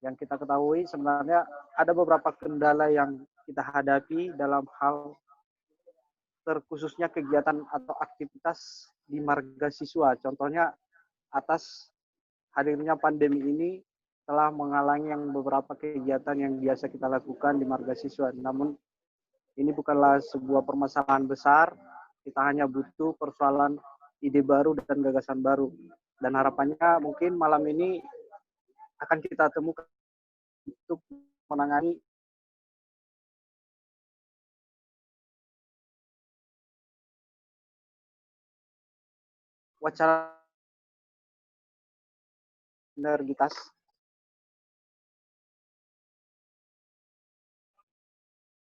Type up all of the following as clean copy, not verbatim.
Yang kita ketahui sebenarnya ada beberapa kendala yang kita hadapi dalam hal terkhususnya kegiatan atau aktivitas di marga siswa. Contohnya atas hadirnya pandemi ini telah menghalangi yang beberapa kegiatan yang biasa kita lakukan di marga siswa. Namun ini bukanlah sebuah permasalahan besar, kita hanya butuh persoalan ide baru dan gagasan baru. Dan harapannya mungkin malam ini akan kita temukan untuk menangani wacana sinergitas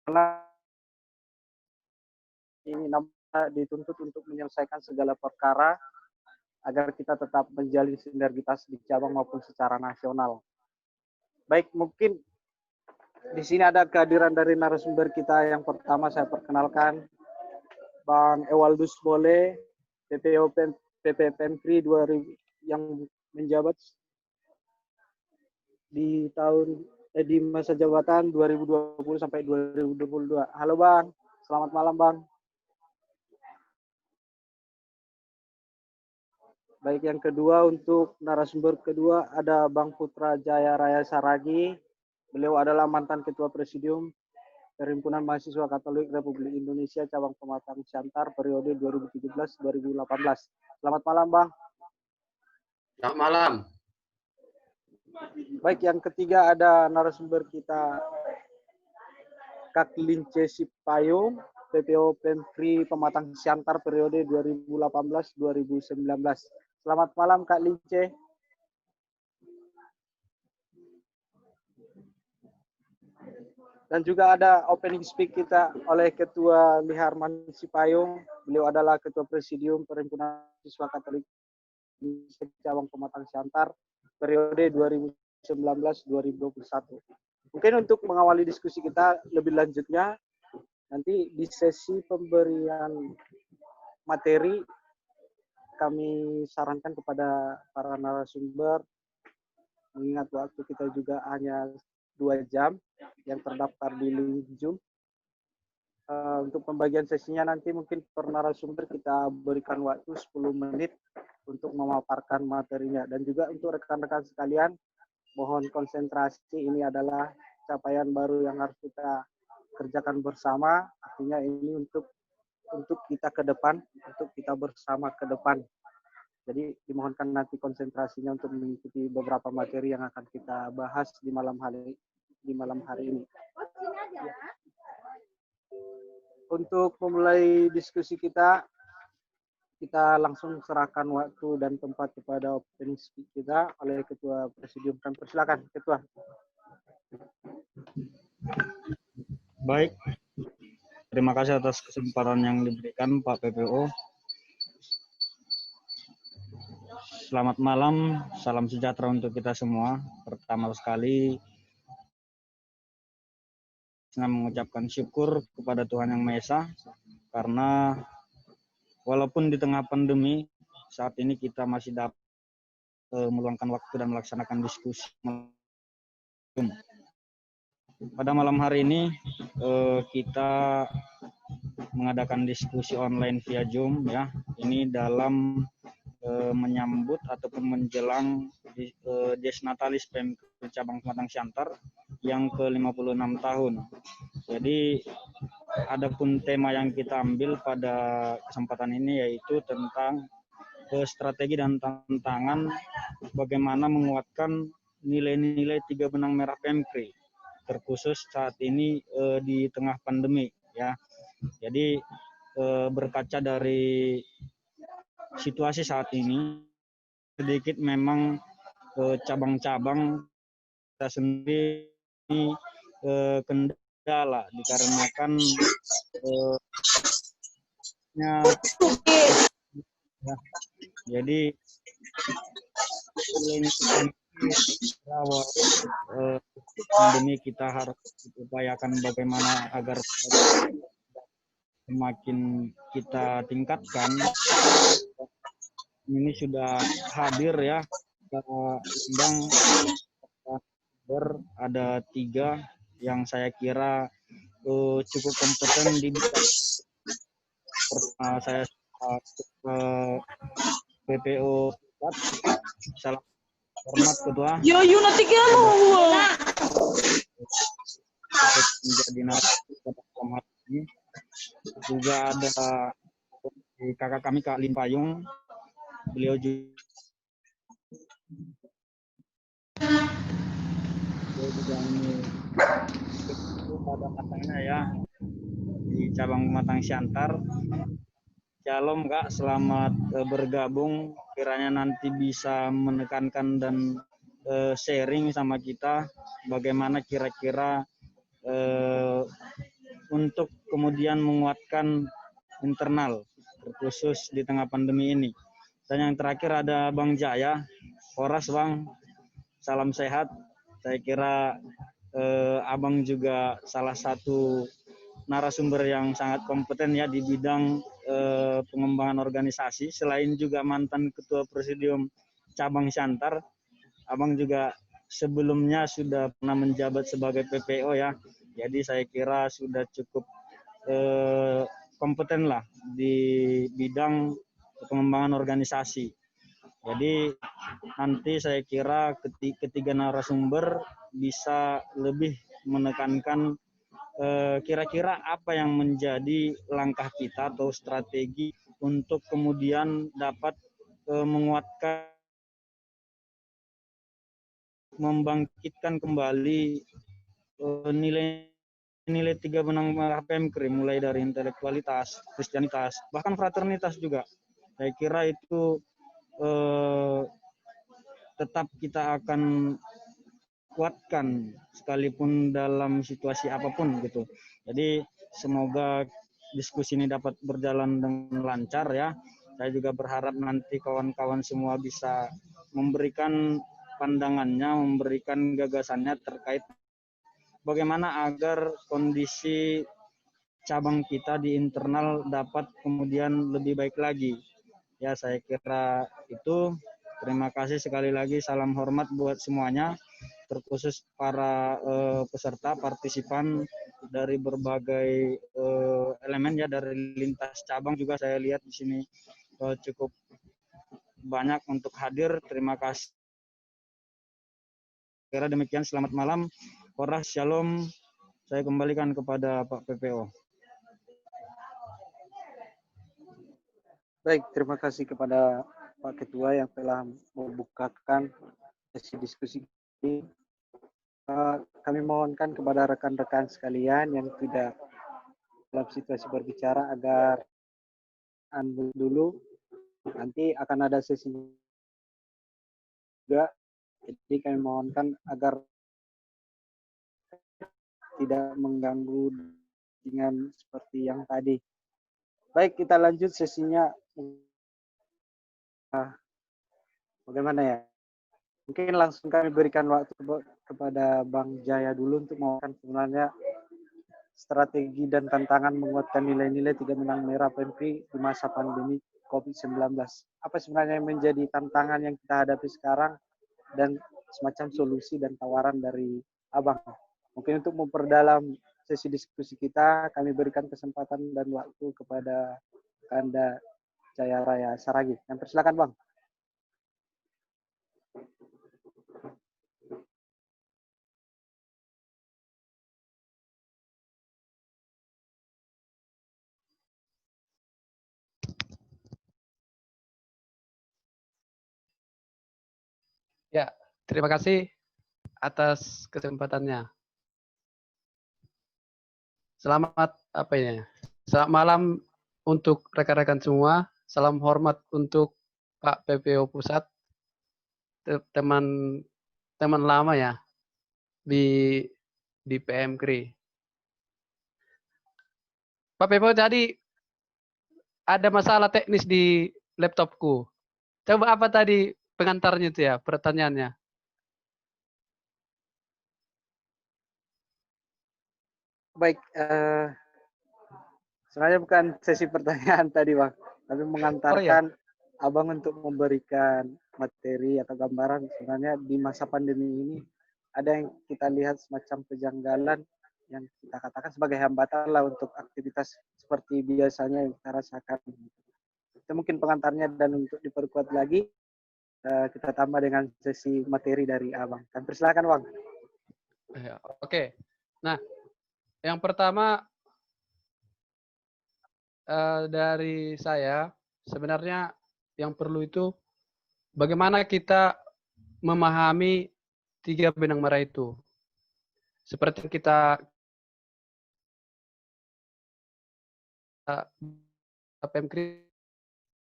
karena ini dituntut untuk menyelesaikan segala perkara agar kita tetap menjalin sinergitas di cabang maupun secara nasional. Baik, mungkin di sini ada kehadiran dari narasumber kita yang pertama saya perkenalkan, Bang Ewaldus Bole, PPO PPPMKRI 2000 yang menjabat di masa jabatan 2020 sampai 2022. Halo Bang, selamat malam Bang. Baik, yang kedua untuk narasumber kedua ada Bang Putra Jaya Raya Saragi. Beliau adalah mantan Ketua Presidium Perhimpunan Mahasiswa Katolik Republik Indonesia Cabang Pematang Siantar periode 2017-2018. Selamat malam Bang. Selamat malam. Baik, yang ketiga ada narasumber kita Kak Lince Sipayung, PPO Pemkri Pematang Siantar periode 2018-2019. Selamat malam Kak Lince. Dan juga ada opening speak kita oleh Ketua Liharman Sipayung. Beliau adalah Ketua Presidium Perhimpunan Siswa Katolik Cabang Pematang Siantar periode 2019-2021. Mungkin untuk mengawali diskusi kita lebih lanjutnya, nanti di sesi pemberian materi kami sarankan kepada para narasumber, mengingat waktu kita juga hanya 2 jam yang terdaftar di link Zoom. Untuk pembagian sesinya nanti mungkin per narasumber kita berikan waktu 10 menit untuk memaparkan materinya. Dan juga untuk rekan-rekan sekalian, mohon konsentrasi, ini adalah capaian baru yang harus kita kerjakan bersama. Artinya ini untuk kita ke depan, untuk kita bersama ke depan. Jadi dimohonkan nanti konsentrasinya untuk mengikuti beberapa materi yang akan kita bahas di malam hari ini. Untuk memulai diskusi kita langsung serahkan waktu dan tempat kepada opening speak kita oleh Ketua Presidium. Persilakan Ketua. Baik, terima kasih atas kesempatan yang diberikan Pak PPO. Selamat malam, salam sejahtera untuk kita semua. Pertama sekali, saya mengucapkan syukur kepada Tuhan Yang Maha Esa, karena walaupun di tengah pandemi, saat ini kita masih dapat meluangkan waktu dan melaksanakan diskusi. Pada malam hari ini, kita mengadakan diskusi online via Zoom, ya. Ini dalam menyambut ataupun menjelang Desnatalis Pemkri Cabang Pematang Siantar yang ke-56 tahun. Jadi adapun tema yang kita ambil pada kesempatan ini yaitu tentang strategi dan tantangan bagaimana menguatkan nilai-nilai 3 benang merah Pemkri, terkhusus saat ini di tengah pandemi, ya. Jadi berkaca dari situasi saat ini, sedikit memang cabang-cabang kita sendiri kendala dikarenakan ya, jadi ini awal pandemi kita harus upayakan bagaimana agar semakin kita tingkatkan. Ini sudah hadir, ya, kita undang ada 3 yang saya kira cukup kompeten di bidang. Pertama saya PPO Pusat. Salam hormat Ketua. Menjadi narasumber pada malam hari ini. Juga ada kakak kami Kak Lin Payung. Beliau juga ini pada matangnya ya di cabang Pematang Siantar. Shalom Kak, selamat bergabung. Kiranya nanti bisa menekankan dan sharing sama kita bagaimana kira-kira untuk kemudian menguatkan internal khusus di tengah pandemi ini. Dan yang terakhir ada Bang Jaya. Horas Bang, salam sehat. Saya kira Abang juga salah satu narasumber yang sangat kompeten ya di bidang pengembangan organisasi. Selain juga mantan Ketua Presidium Cabang Siantar, Abang juga sebelumnya sudah pernah menjabat sebagai PPO ya. Jadi saya kira sudah cukup kompeten lah di bidang pengembangan organisasi. Jadi nanti saya kira ketiga narasumber bisa lebih menekankan kira-kira apa yang menjadi langkah kita atau strategi untuk kemudian dapat menguatkan, membangkitkan kembali nilai 3 benang merah PMKRI, mulai dari intelektualitas, kristianitas, bahkan fraternitas juga. Saya kira itu tetap kita akan kuatkan sekalipun dalam situasi apapun gitu. Jadi semoga diskusi ini dapat berjalan dengan lancar ya. Saya juga berharap nanti kawan-kawan semua bisa memberikan pandangannya, memberikan gagasannya terkait bagaimana agar kondisi cabang kita di internal dapat kemudian lebih baik lagi. Ya, saya kira itu. Terima kasih sekali lagi. Salam hormat buat semuanya, terkhusus para peserta partisipan dari berbagai elemen ya, dari lintas cabang juga saya lihat di sini cukup banyak untuk hadir. Terima kasih. Kira demikian, selamat malam. Horas, shalom. Saya kembalikan kepada Pak PPO. Baik, terima kasih kepada Pak Ketua yang telah membukakan sesi diskusi ini. Kami mohonkan kepada rekan-rekan sekalian yang tidak dalam situasi berbicara agar unmute dulu. Nanti akan ada sesi juga. Jadi kami mohonkan agar tidak mengganggu dengan seperti yang tadi. Baik, kita lanjut sesinya. Bagaimana ya? Mungkin langsung kami berikan waktu kepada Bang Jaya dulu untuk mengatakan sebenarnya strategi dan tantangan menguatkan nilai-nilai 3 benang merah PMKRI di masa pandemi COVID-19. Apa sebenarnya yang menjadi tantangan yang kita hadapi sekarang dan semacam solusi dan tawaran dari Abang. Mungkin untuk memperdalam sesi diskusi kita, kami berikan kesempatan dan waktu kepada Kanda Jaya Raya Saragi. Yang persilakan Bang. Ya, terima kasih atas kesempatannya. Selamat Selamat malam untuk rekan-rekan semua. Salam hormat untuk Pak PPO Pusat, teman lama ya di PMKRI. Pak PPO, tadi ada masalah teknis di laptopku. Coba apa tadi pengantarnya itu ya, pertanyaannya? Baik, sebenarnya bukan sesi pertanyaan tadi Bang, tapi mengantarkan Abang untuk memberikan materi atau gambaran sebenarnya di masa pandemi ini ada yang kita lihat semacam kejanggalan yang kita katakan sebagai hambatan lah untuk aktivitas seperti biasanya yang kita rasakan. Itu mungkin pengantarnya, dan untuk diperkuat lagi kita tambah dengan sesi materi dari Abang. Dan persilakan Bang. Ya, oke. Nah, yang pertama dari saya, sebenarnya yang perlu itu bagaimana kita memahami 3 benang merah itu. Seperti kita PMKRI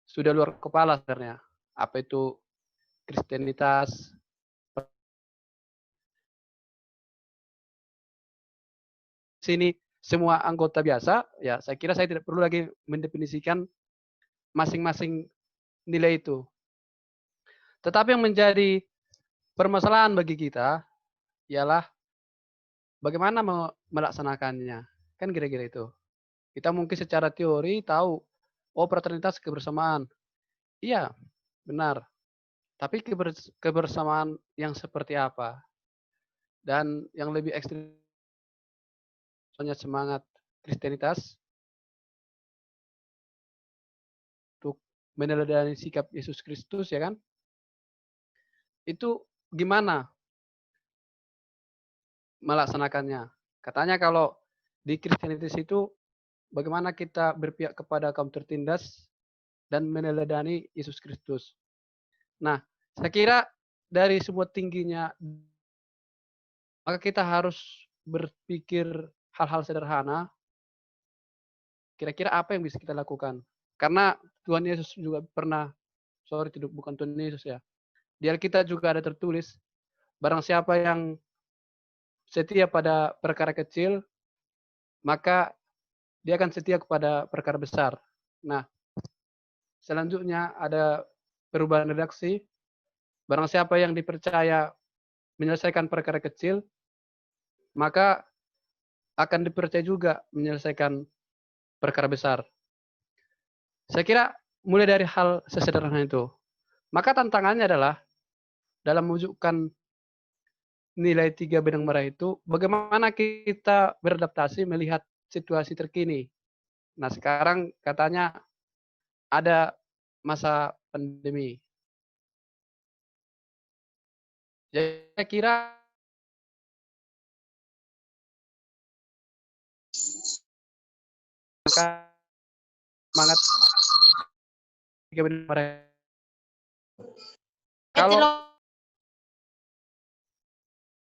sudah luar kepala sebenarnya. Apa itu Kristenitas, sini semua anggota biasa, ya saya kira saya tidak perlu lagi mendefinisikan masing-masing nilai itu. Tetapi yang menjadi permasalahan bagi kita ialah bagaimana melaksanakannya. Kan kira-kira itu. Kita mungkin secara teori tahu, oh fraternitas kebersamaan. Iya, benar. Tapi kebersamaan yang seperti apa? Dan yang lebih ekstrim, soalnya semangat Kristenitas untuk meneladani sikap Yesus Kristus, ya kan? Itu gimana melaksanakannya? Katanya kalau di Kristenitas itu bagaimana kita berpihak kepada kaum tertindas dan meneladani Yesus Kristus. Nah, saya kira dari semua tingginya, maka kita harus berpikir hal-hal sederhana, kira-kira apa yang bisa kita lakukan. Karena Tuhan Yesus juga pernah, bukan Tuhan Yesus ya, di Alkitab juga ada tertulis, barang siapa yang setia pada perkara kecil, maka dia akan setia kepada perkara besar. Nah, selanjutnya ada perubahan redaksi, barang siapa yang dipercaya menyelesaikan perkara kecil, maka akan dipercaya juga menyelesaikan perkara besar. Saya kira mulai dari hal sesederhana itu. Maka tantangannya adalah dalam mewujudkan nilai 3 benang merah itu, bagaimana kita beradaptasi melihat situasi terkini. Nah, sekarang katanya ada masa pandemi. Jadi saya kira semangat 3 benang merah. Kalau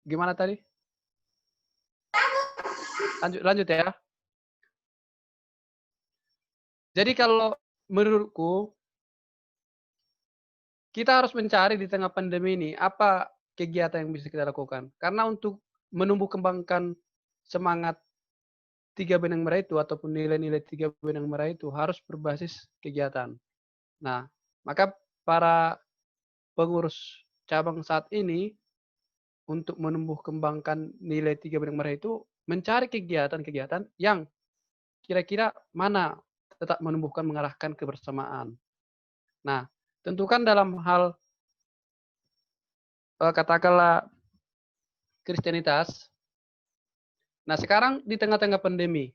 gimana tadi? Lanjut ya. Jadi kalau menurutku kita harus mencari di tengah pandemi ini apa kegiatan yang bisa kita lakukan. Karena untuk menumbuh kembangkan semangat 3 benang merah itu ataupun nilai-nilai 3 benang merah itu harus berbasis kegiatan. Nah, maka para pengurus cabang saat ini untuk menumbuh kembangkan nilai 3 benang merah itu mencari kegiatan-kegiatan yang kira-kira mana tetap menumbuhkan mengarahkan kebersamaan. Nah, tentukan dalam hal katakanlah Kristenitas. Nah, sekarang di tengah-tengah pandemi,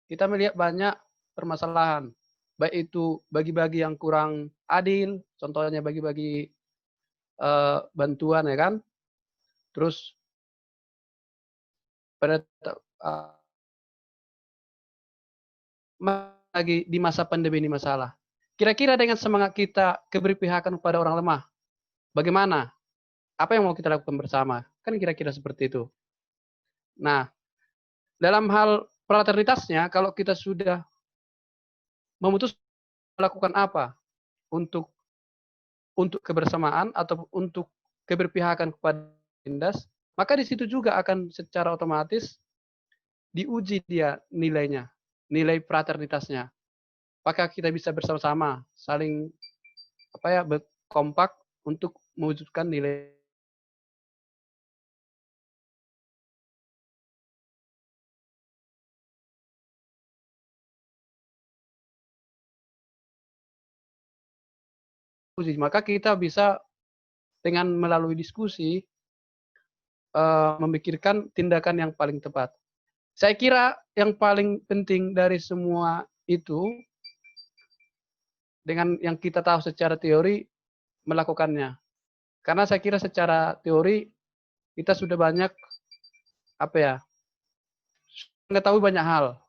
kita melihat banyak permasalahan. Baik itu bagi-bagi yang kurang adil, contohnya bagi-bagi bantuan ya kan. Terus pada lagi di masa pandemi ini masalah. Kira-kira dengan semangat kita keberpihakan kepada orang lemah, bagaimana? Apa yang mau kita lakukan bersama? Kan kira-kira seperti itu. Nah, dalam hal fraternitasnya, kalau kita sudah memutus melakukan apa untuk kebersamaan atau untuk keberpihakan kepada tindas, maka di situ juga akan secara otomatis diuji dia nilainya, nilai fraternitasnya. Apakah kita bisa bersama-sama saling kompak untuk mewujudkan nilai uji. Maka kita bisa dengan melalui diskusi memikirkan tindakan yang paling tepat. Saya kira yang paling penting dari semua itu, dengan yang kita tahu secara teori, melakukannya. Karena saya kira secara teori kita sudah banyak mengetahui banyak hal.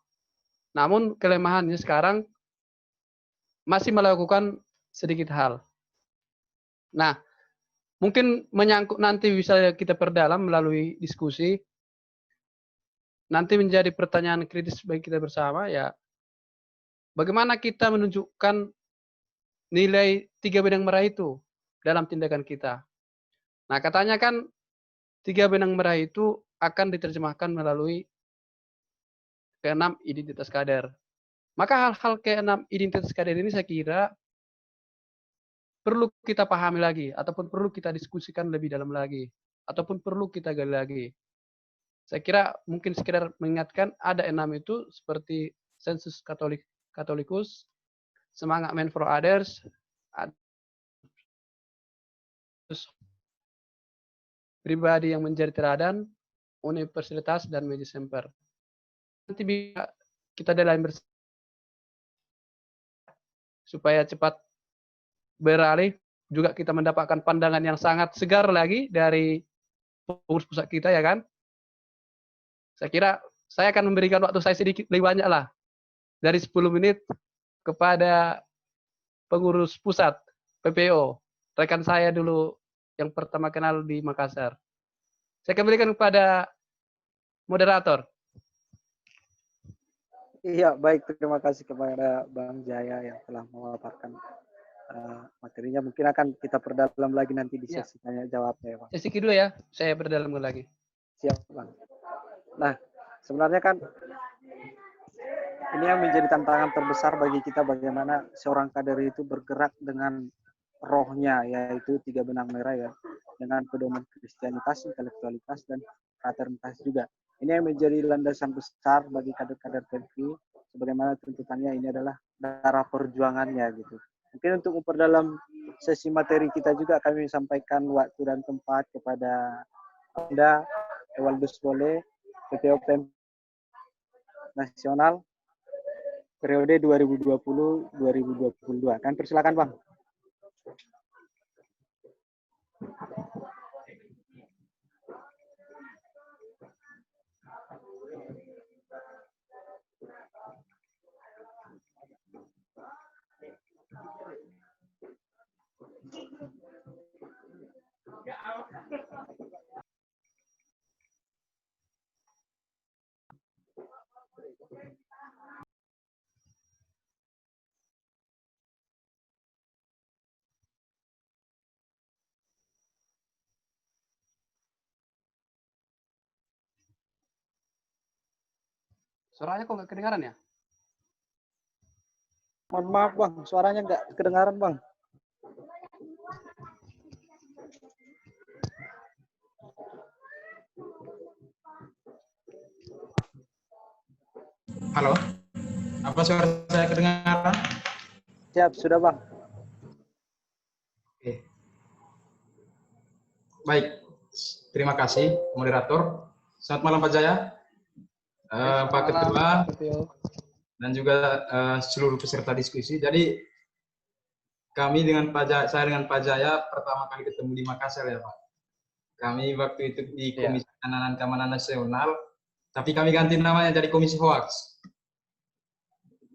Namun kelemahannya sekarang masih melakukan sedikit hal. Nah, mungkin menyangkut nanti bisa kita perdalam melalui diskusi. Nanti menjadi pertanyaan kritis bagi kita bersama, ya bagaimana kita menunjukkan nilai 3 benang merah itu dalam tindakan kita. Nah, katanya kan 3 benang merah itu akan diterjemahkan melalui ke-6 identitas kader. Maka hal-hal ke-6 identitas kader ini saya kira perlu kita pahami lagi, ataupun perlu kita diskusikan lebih dalam lagi, ataupun perlu kita gali lagi. Saya kira mungkin sekedar mengingatkan ada 6 itu seperti sensus Catholicus, semangat Man for Others, pribadi yang menjadi teladan, universalitas, dan media semper. Nanti bisa kita dalami bersama supaya cepat beralih, juga kita mendapatkan pandangan yang sangat segar lagi dari pengurus pusat kita, ya kan? Saya kira saya akan memberikan waktu saya sedikit lebih banyak lah, dari 10 menit kepada pengurus pusat PPO, rekan saya dulu yang pertama kenal di Makassar. Saya kembalikan kepada moderator. Iya, baik. Terima kasih kepada Bang Jaya yang telah memaparkan materinya. Mungkin akan kita perdalam lagi nanti di sesi tanya jawab ya, Bang. Sesi kedua ya, saya perdalam lagi. Siap, Bang. Nah, sebenarnya kan ini yang menjadi tantangan terbesar bagi kita, bagaimana seorang kader itu bergerak dengan rohnya, yaitu 3 benang merah ya, dengan pedoman kristianitas, intelektualitas, dan fraternitas juga. Ini yang menjadi landasan besar bagi kader-kader PMI, sebagaimana tuntutannya ini adalah darah perjuangannya gitu. Mungkin untuk memperdalam sesi materi kita juga, kami sampaikan waktu dan tempat kepada Anda, Ewaldus Bole, PPO PMI Nasional, periode 2020-2022. Kan persilakan, Bang. Suaranya kok nggak kedengaran ya? Mohon maaf, Bang. Suaranya nggak kedengaran, Bang. Halo, apa suara saya kedengaran? Siap, sudah, Bang. Oke. Baik, terima kasih moderator. Selamat malam Pak Jaya, Pak Ketua, dan juga seluruh peserta diskusi. Jadi kami dengan Pak Jaya, saya dengan Pak Jaya pertama kali ketemu di Makassar ya Pak. Kami waktu itu di Komisi Penanganan Keamanan Nasional, tapi kami ganti namanya jadi Komisi Hoaks.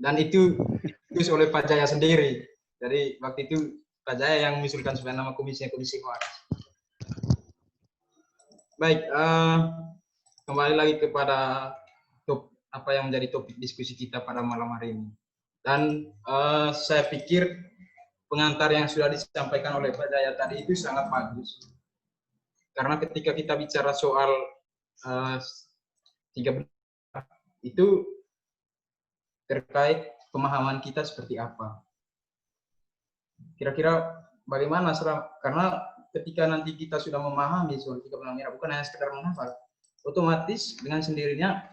Dan itu ditulis oleh Pak Jaya sendiri. Jadi waktu itu Pak Jaya yang mengusulkan supaya nama komisinya Komisi Hoaks. Baik, kembali lagi kepada apa yang menjadi topik diskusi kita pada malam hari ini. Dan saya pikir pengantar yang sudah disampaikan oleh Pak Jaya tadi itu sangat bagus. Karena ketika kita bicara soal 3 benang itu terkait pemahaman kita seperti apa. Kira-kira bagaimana, karena ketika nanti kita sudah memahami soal 3 benang merah, bukan hanya sekedar menghafal, otomatis dengan sendirinya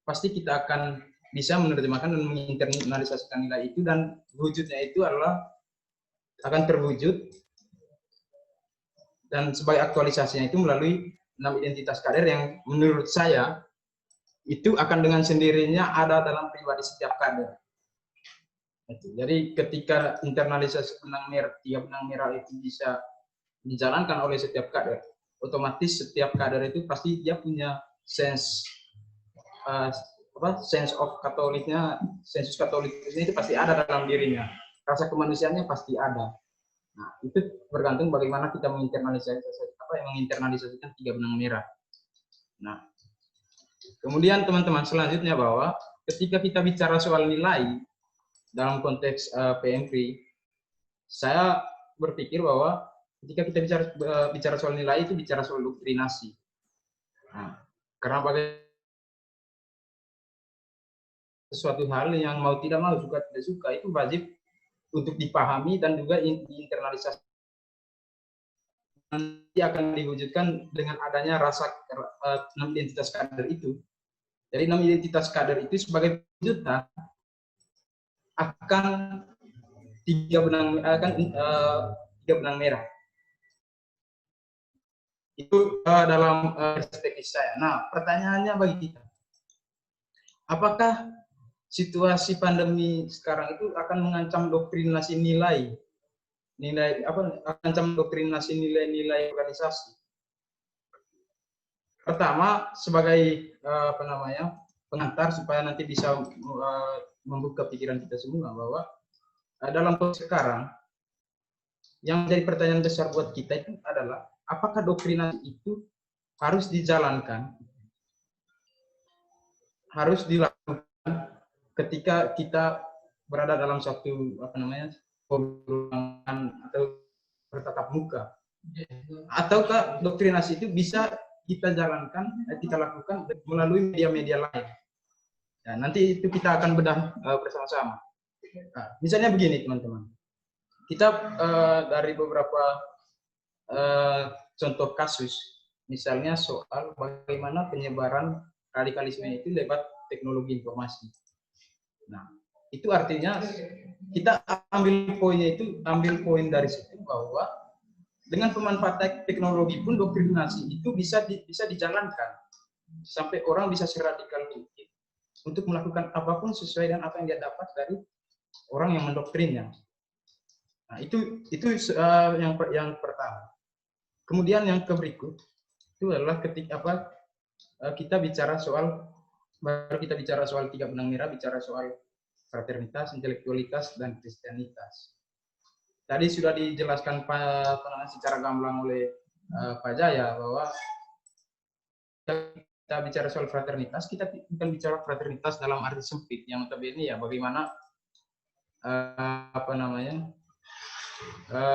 pasti kita akan bisa menerjemahkan dan menginternalisasikan nilai itu, dan wujudnya itu adalah akan terwujud dan sebagai aktualisasinya itu melalui 6 identitas kader yang menurut saya itu akan dengan sendirinya ada dalam pribadi setiap kader. Jadi ketika internalisasi tiga benang merah itu bisa dijalankan oleh setiap kader, otomatis setiap kader itu pasti dia punya sense of katoliknya, sensus katoliknya itu pasti ada dalam dirinya, rasa kemanusiaannya pasti ada. Nah, itu bergantung bagaimana kita menginternalisasikan tiga benang merah. Nah, kemudian teman-teman selanjutnya bahwa ketika kita bicara soal nilai dalam konteks PMP, saya berpikir bahwa ketika kita bicara soal nilai itu bicara soal doktrinasi. Nah, karena sesuatu hal yang mau tidak mau, suka tidak suka, itu wajib untuk dipahami dan juga diinternalisasi. Nanti akan diwujudkan dengan adanya rasa 6 identitas kader itu. Jadi 6 identitas kader itu sebagai wujudnya akan tiga benang merah. Itu dalam perspektif saya. Nah, pertanyaannya bagi kita, apakah situasi pandemi sekarang itu akan mengancam doktrinasi doktrinasi nilai-nilai organisasi? Pertama, sebagai pengantar supaya nanti bisa membuka pikiran kita semua bahwa dalam konteks sekarang yang menjadi pertanyaan besar buat kita itu adalah apakah doktrinasi itu harus dijalankan, harus dilakukan ketika kita berada dalam satu pembuangan atau bertatap muka, ataukah doktrinasi itu bisa kita jalankan, kita lakukan melalui media-media lain. Nah, nanti itu kita akan bedah bersama-sama. Nah, misalnya begini teman-teman, kita dari beberapa contoh kasus, misalnya soal bagaimana penyebaran radikalisme itu lewat teknologi informasi. Nah, itu artinya kita ambil poin dari situ bahwa dengan pemanfaatan teknologi pun doktrinasi itu bisa dijalankan sampai orang bisa seradikal mungkin untuk melakukan apapun sesuai dengan apa yang dia dapat dari orang yang mendoktrinnya. Nah, itu yang pertama. Kemudian yang berikut itu adalah ketika kita bicara soal tiga benang merah, bicara soal fraternitas, intelektualitas, dan kristianitas. Tadi sudah dijelaskan secara gamblang oleh Pak Jaya bahwa kita bicara soal fraternitas, kita bukan bicara fraternitas dalam arti sempit, yang notabene ya bagaimana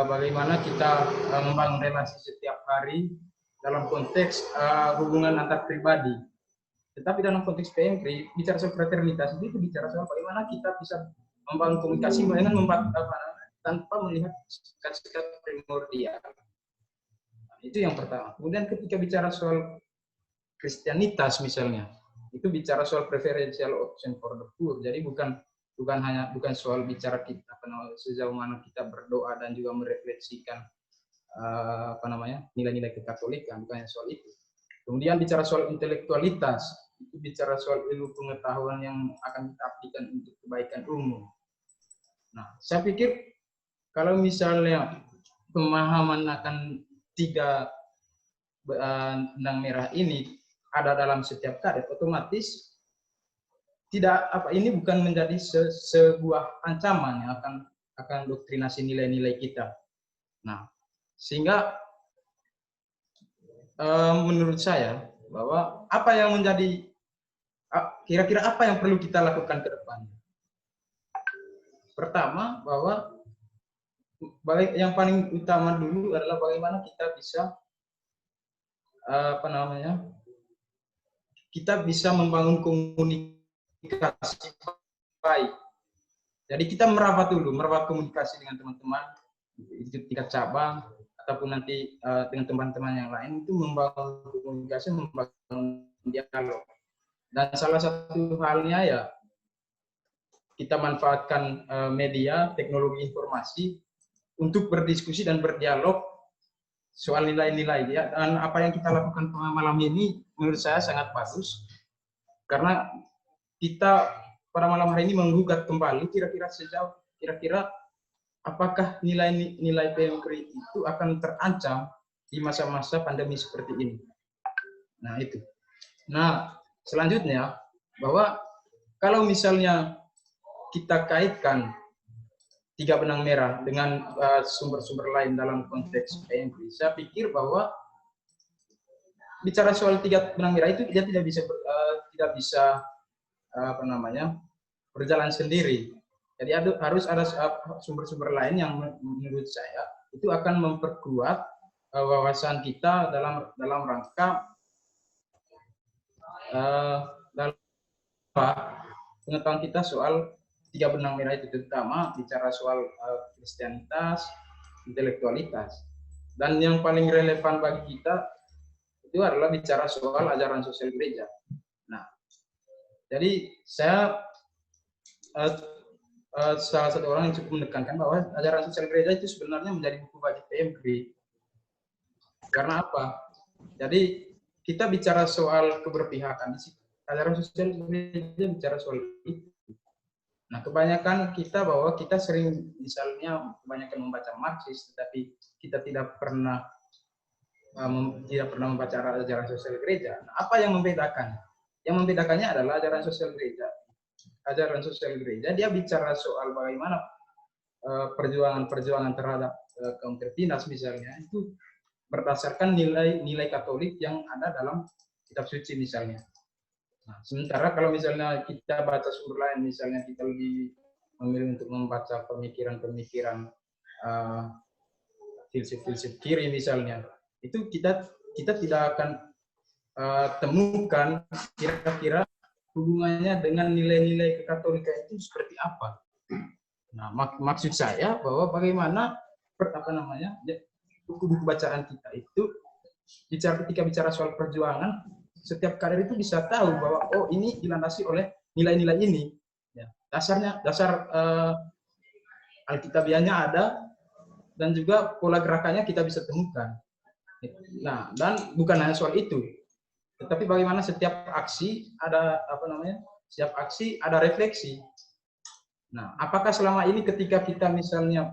bagaimana kita membangun relasi setiap hari dalam konteks hubungan antar pribadi. Tetapi dalam konteks PMP, bicara soal fraternitas itu bicara soal bagaimana kita bisa membangun komunikasi dengan tanpa melihat sikap primordial. Itu yang pertama. Kemudian ketika bicara soal kristianitas misalnya, itu bicara soal preferential option for the poor. Jadi bukan soal bicara kita sejauh mana kita berdoa dan juga merefleksikan nilai-nilai kekatolikan, bukan soal itu. Kemudian bicara soal intelektualitas, itu bicara soal ilmu pengetahuan yang akan kita aplikasikan untuk kebaikan umum. Nah, saya pikir kalau misalnya pemahaman akan tiga benang merah ini ada dalam setiap kader, otomatis ini bukan menjadi sebuah ancaman yang akan doktrinasi nilai-nilai kita. Nah, sehingga menurut saya bahwa apa yang menjadi kira-kira apa yang perlu kita lakukan ke depan? Pertama, bahwa yang paling utama dulu adalah bagaimana kita bisa kita bisa membangun komunikasi baik. Jadi kita merapat komunikasi dengan teman-teman di tingkat cabang ataupun nanti dengan teman-teman yang lain, itu membangun komunikasi, membangun dialog. Dan salah satu halnya ya kita manfaatkan media, teknologi informasi untuk berdiskusi dan berdialog soal nilai-nilai ya, dan apa yang kita lakukan malam ini menurut saya sangat bagus karena kita pada malam hari ini menggugat kembali kira-kira apakah nilai-nilai PMKRI itu akan terancam di masa-masa pandemi seperti ini. Nah itu. Nah selanjutnya bahwa kalau misalnya kita kaitkan 3 benang merah dengan sumber-sumber lain dalam konteks PMKRI, saya pikir bahwa bicara soal 3 benang merah itu dia tidak bisa berjalan sendiri. Jadi harus ada sumber-sumber lain yang menurut saya itu akan memperkuat wawasan kita dalam rangka dalam pengetahuan kita soal 3 benang merah itu, terutama bicara soal Kristianitas, intelektualitas. Dan yang paling relevan bagi kita itu adalah bicara soal ajaran sosial gereja. Nah, jadi saya salah satu orang yang cukup menekankan bahwa ajaran sosial gereja itu sebenarnya menjadi buku bagi PMKRI. Karena apa? Jadi kita bicara soal keberpihakan di situ. Ajaran sosial gereja bicara soal itu. Nah, kebanyakan kita bahwa kita sering misalnya kebanyakan membaca Marxis, tetapi kita tidak pernah membaca ajaran sosial gereja. Nah, apa yang membedakan? Yang membedakannya adalah ajaran sosial gereja. Ajaran sosial gereja dia bicara soal bagaimana perjuangan terhadap kaum tertindas misalnya itu berdasarkan nilai Katolik yang ada dalam kitab suci misalnya. Nah, sementara kalau misalnya kita baca sumber lain, misalnya kita lebih memilih untuk membaca pemikiran-pemikiran filsuf kiri misalnya, itu kita tidak akan temukan kira-kira hubungannya dengan nilai-nilai kekatolikan itu seperti apa. Nah, maksud saya bahwa bagaimana buku-buku bacaan kita itu ketika bicara soal perjuangan, setiap kader itu bisa tahu bahwa oh ini dilandasi oleh nilai-nilai ini. Ya, dasar Alkitabiahnya ada dan juga pola gerakannya kita bisa temukan. Nah, dan bukan hanya soal itu, tetapi bagaimana setiap aksi ada setiap aksi ada refleksi. Nah, apakah selama ini ketika kita misalnya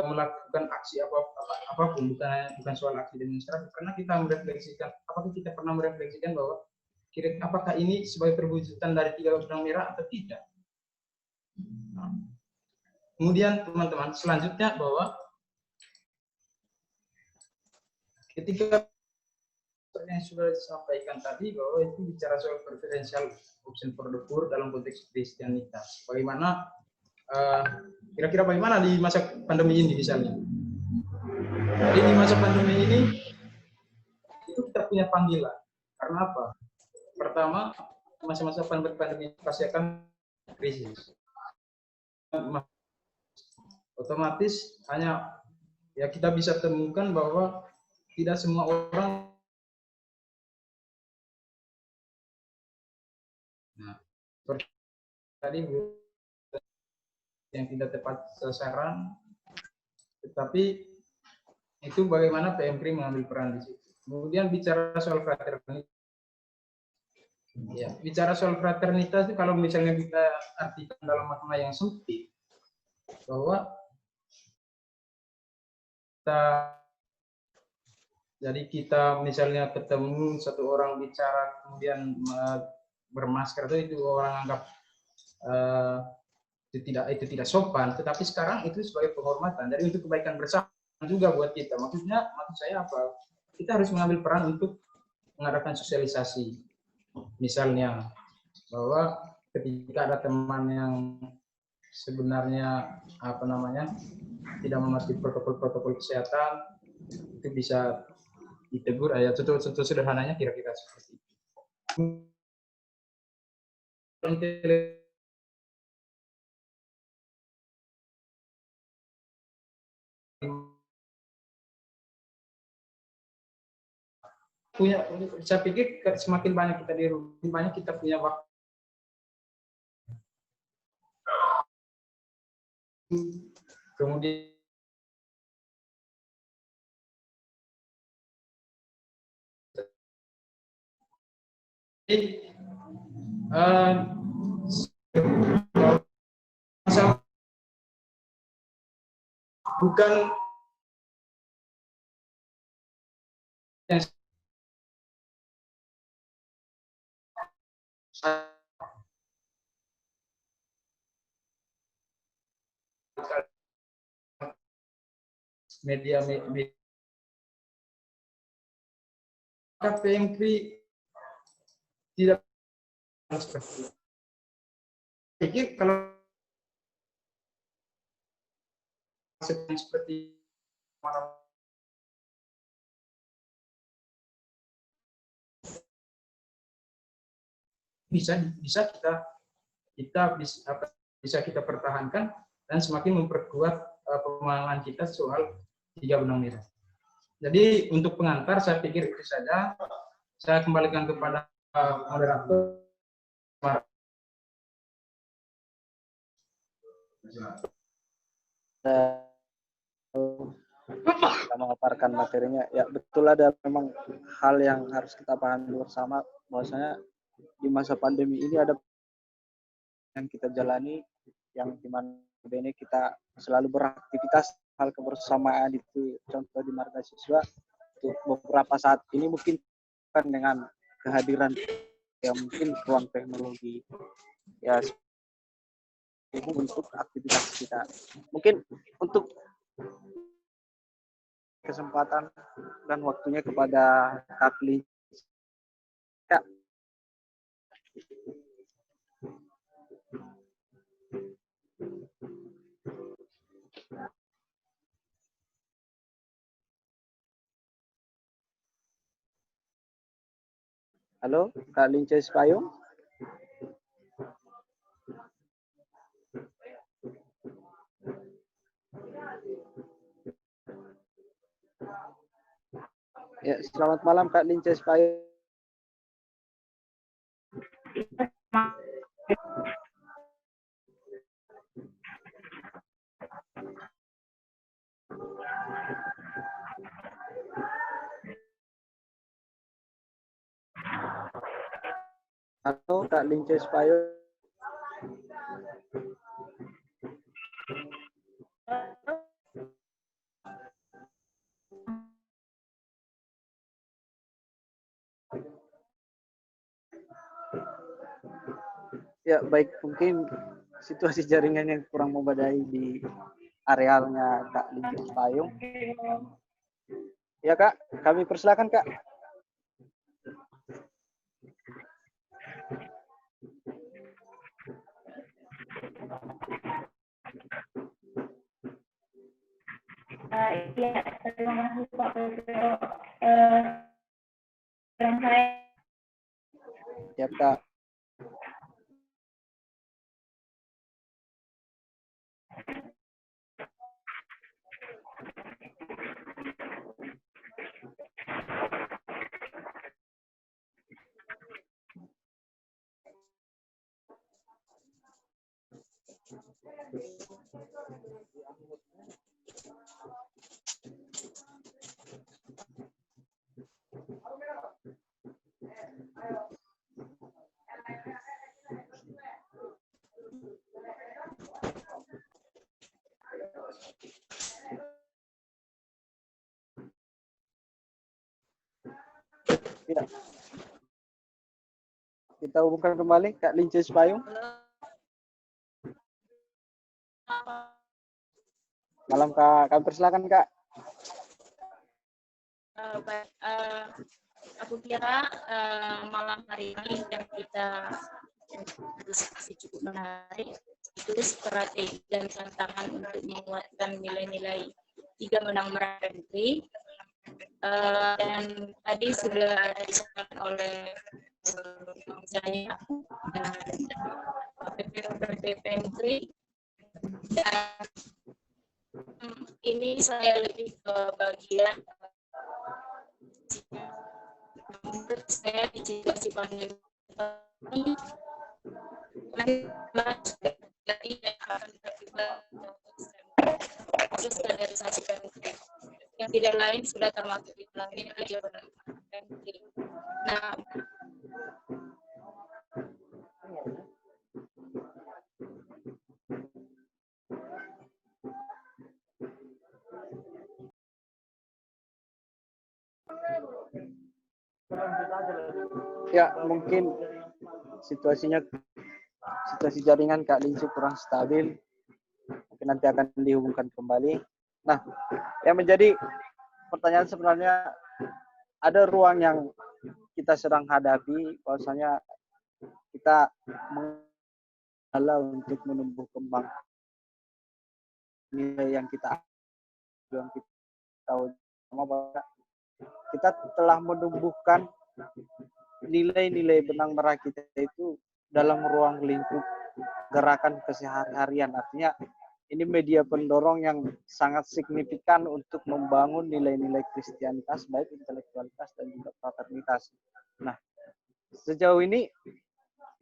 melakukan aksi apapun, bukan soal aksi demonstrasi, karena kita merefleksikan, apakah kita pernah merefleksikan bahwa apakah ini sebagai perwujudan dari 3 benang merah atau tidak? Nah, kemudian teman-teman selanjutnya bahwa ketika yang sudah disampaikan tadi bahwa itu bicara soal preferential option for the poor dalam konteks Kristianitas. Bagaimana kira-kira bagaimana di masa pandemi ini misalnya? Jadi di masa pandemi ini itu kita punya panggilan. Karena apa? Pertama, masa-masa pandemi pasti akan krisis. Otomatis hanya ya kita bisa temukan bahwa tidak semua orang seperti tadi yang tidak tepat sasaran, tetapi itu bagaimana PMKRI mengambil peran di situ. Kemudian bicara soal fraternitas, ya bicara soal fraternitas itu kalau misalnya kita artikan dalam makna yang sempit, bahwa kita misalnya ketemu satu orang bicara kemudian bermasker itu orang anggap itu tidak sopan, tetapi sekarang itu sebagai penghormatan. Jadi untuk kebaikan bersama juga buat kita. Maksud saya apa? Kita harus mengambil peran untuk mengadakan sosialisasi. Misalnya bahwa ketika ada teman yang sebenarnya tidak mematuhi protokol kesehatan, itu bisa ditegur. Ya contoh sederhananya kira-kira seperti itu. Saya pikir semakin banyak kita di rumah, banyak kita punya waktu. Kemudian bukan yang media Pemkri tidak seperti itu. Pikir kalau seperti bisa kita pertahankan dan semakin memperkuat pemahaman kita soal 3 benang merah. Jadi untuk pengantar saya pikir itu saja. Saya kembalikan kepada moderator. Kita memaparkan materinya, ya betul, ada memang hal yang harus kita pahami bersama, bahwasanya di masa pandemi ini ada yang kita jalani, yang dimana bene kita selalu beraktivitas, hal kebersamaan itu contoh di marga siswa. Untuk beberapa saat ini mungkin kan dengan kehadiran yang mungkin ruang teknologi ya untuk aktivitas kita. Mungkin untuk kesempatan dan waktunya kepada Kakli. Ya. Halo, Kak Linces Payung. Ya, selamat malam Kak Linces Payung. Halo Kak Linces Payung. Ya baik, mungkin situasi jaringan yang kurang memadai di arealnya Kak Linces Payung. Ya Kak, kami persilakan Kak. Iya, terima kasih Pak Pedro. Saya. Ya Kak. Ya. Kita hubungkan kembali Kak Linces Payung. Malam Kak, kami persilakan Kak. Aku kira malam hari ini yang kita diskusi cukup menarik, itu strategi dan tantangan untuk menguatkan nilai-nilai 3 benang merah Pemkri. Dan tadi sudah disampaikan oleh saya dan Pemkri. Dan ini saya lebih ke bagian menurut saya di situasi pandemi ini akan terlibat proses standarisasi Pemkri yang tidak lain sudah termasuk di dalam ini. Nah, Ya, mungkin situasi jaringan Kak Linci kurang stabil. Mungkin nanti akan dihubungkan kembali. Nah, yang menjadi pertanyaan sebenarnya ada ruang yang kita sedang hadapi, bahwasanya kita mengalah untuk menumbuh kembang nilai yang kita tahu bahwa kita telah menumbuhkan nilai-nilai benang merah kita itu dalam ruang lingkup gerakan keseharian. Artinya ini media pendorong yang sangat signifikan untuk membangun nilai-nilai Kristianitas, baik intelektualitas dan juga fraternitas. Nah, sejauh ini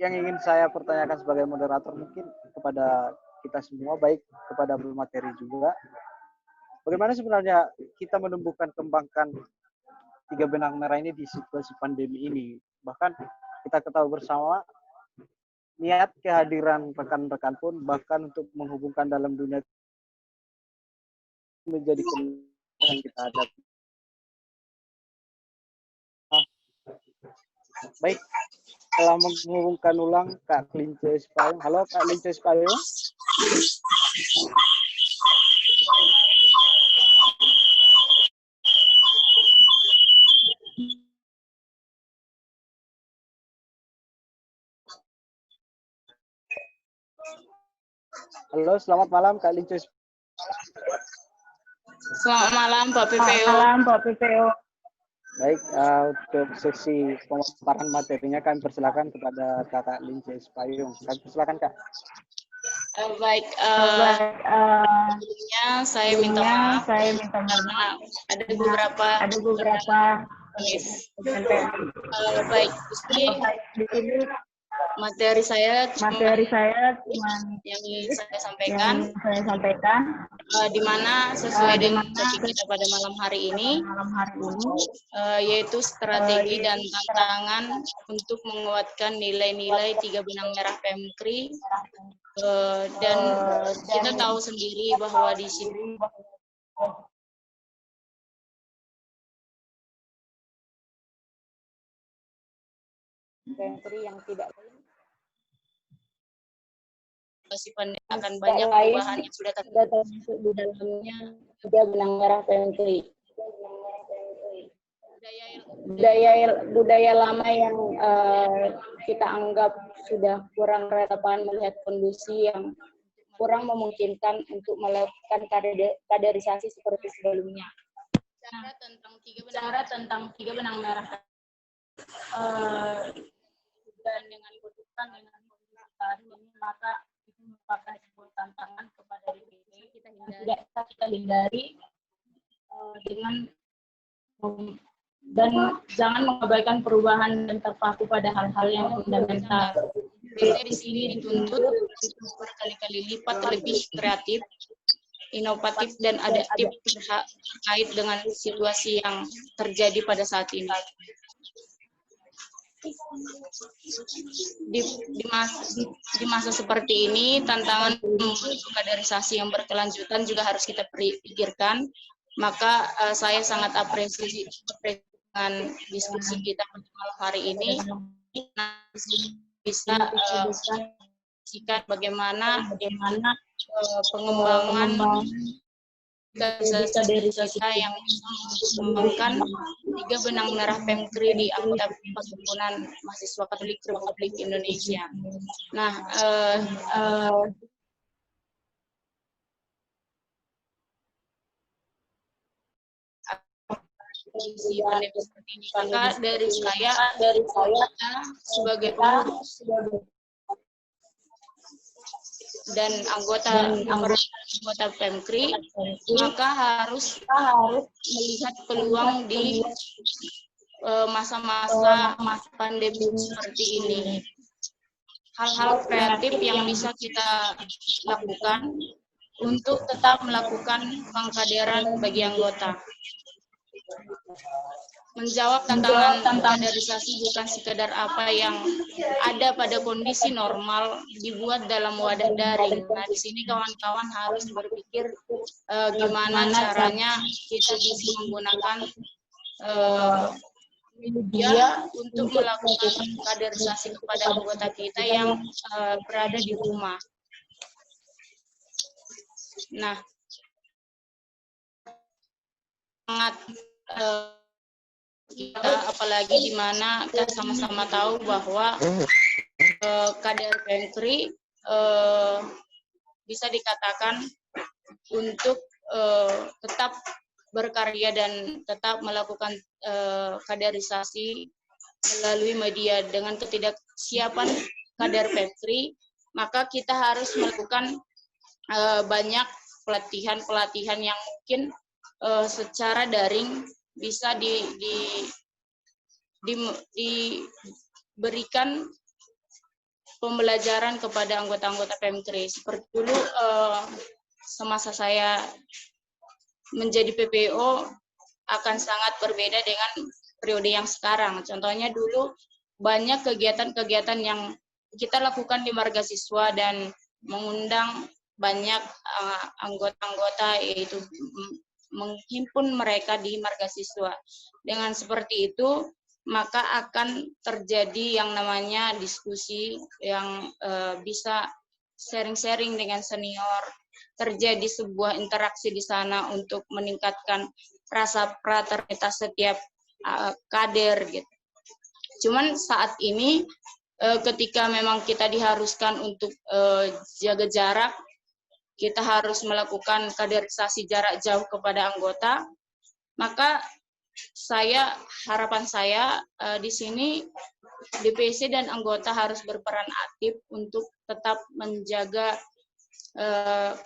yang ingin saya pertanyakan sebagai moderator mungkin kepada kita semua, baik kepada pemateri juga, bagaimana sebenarnya kita menumbuhkan kembangkan tiga benang merah ini di situasi pandemi ini. Bahkan kita ketahui bersama niat kehadiran rekan-rekan pun bahkan untuk menghubungkan dalam dunia menjadi yang kita hadapi. Baik, telah menghubungkan ulang Kak Lince Spayung. Halo Kak Lince Spayung. Halo, selamat malam Kak Lince. Selamat malam Pak PPO. Baik, untuk sesi pemaparan materinya kami persilakan kepada Kakak Lince Spayung. Kami persilakan Kak. Baik, sebelumnya saya minta maaf karena ada beberapa baik, di sini materi saya cuma yang saya sampaikan, di mana sesuai dengan topik kita pada malam hari ini, yaitu strategi dan tantangan untuk menguatkan nilai-nilai tiga benang merah PMKRI, dan kita tahu sendiri bahwa di sini PMKRI yang tidak akan banyak perubahan yang sudah termasuk di dalamnya tiga benang merah PMKRI. Budaya lama yang kita anggap sudah kurang relevan melihat kondisi yang kurang memungkinkan untuk melakukan kaderisasi seperti sebelumnya. Bicara tentang tiga benang merah dan dengan kondisi saat ini, maka itu merupakan sebuah tantangan kepada DPP. Tidak bisa kita hindari dengan dan jangan mengabaikan perubahan dan terpaku pada hal-hal yang fundamental. Jadi di sini dituntut untuk berkali-kali lipat lebih kreatif, inovatif dan adaptif terkait dengan situasi yang terjadi pada saat ini. Di masa seperti ini, tantangan membentuk kaderisasi yang berkelanjutan juga harus kita pikirkan. Maka saya sangat apresiasi dengan diskusi kita pada malam hari ini, bisa memastikan bagaimana pengembangan kaderisasi kita yang bisa mengembangkan tiga benang merah PMKRI di anggota Perhimpunan Mahasiswa Katolik Republik Indonesia. Nah, maka dari saya sebagai pengurus dan anggota PMKRI, maka harus melihat peluang di masa-masa pandemi seperti ini. Hal-hal kreatif yang bisa kita lakukan untuk tetap melakukan pengkaderan bagi anggota. Menjawab tantangan kaderisasi bukan sekedar apa yang ada pada kondisi normal dibuat dalam wadah daring. Nah, di sini kawan-kawan harus berpikir gimana caranya kita bisa menggunakan media untuk melakukan kaderisasi kepada anggota kita yang berada di rumah. Nah, sangat kita apalagi di mana kita sama-sama tahu bahwa kader Pemkri bisa dikatakan untuk tetap berkarya dan tetap melakukan kaderisasi melalui media. Dengan ketidaksiapan kader Pemkri, maka kita harus melakukan banyak pelatihan yang mungkin secara daring bisa diberikan pembelajaran kepada anggota-anggota Pemkri. Seperti dulu semasa saya menjadi PPO akan sangat berbeda dengan periode yang sekarang. Contohnya dulu banyak kegiatan-kegiatan yang kita lakukan di marga siswa dan mengundang banyak anggota-anggota, yaitu menghimpun mereka di marga siswa. Dengan seperti itu, maka akan terjadi yang namanya diskusi yang bisa sharing-sharing dengan senior, terjadi sebuah interaksi di sana untuk meningkatkan rasa fraternitas setiap kader gitu. Cuman saat ini ketika memang kita diharuskan untuk jaga jarak, kita harus melakukan kaderisasi jarak jauh kepada anggota, maka harapan saya di sini DPC dan anggota harus berperan aktif untuk tetap menjaga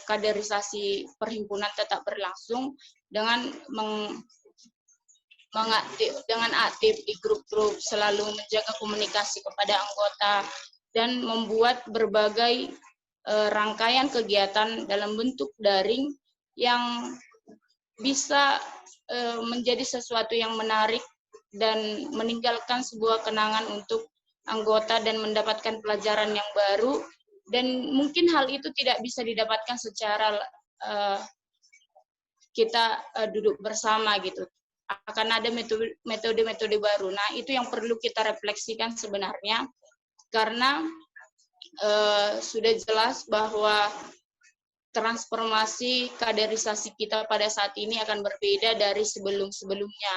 kaderisasi perhimpunan tetap berlangsung dengan aktif di grup-grup, selalu menjaga komunikasi kepada anggota dan membuat berbagai rangkaian kegiatan dalam bentuk daring yang bisa menjadi sesuatu yang menarik dan meninggalkan sebuah kenangan untuk anggota dan mendapatkan pelajaran yang baru, dan mungkin hal itu tidak bisa didapatkan secara kita duduk bersama gitu. Akan ada metode-metode baru. Nah, itu yang perlu kita refleksikan sebenarnya, karena sudah jelas bahwa transformasi kaderisasi kita pada saat ini akan berbeda dari sebelum-sebelumnya.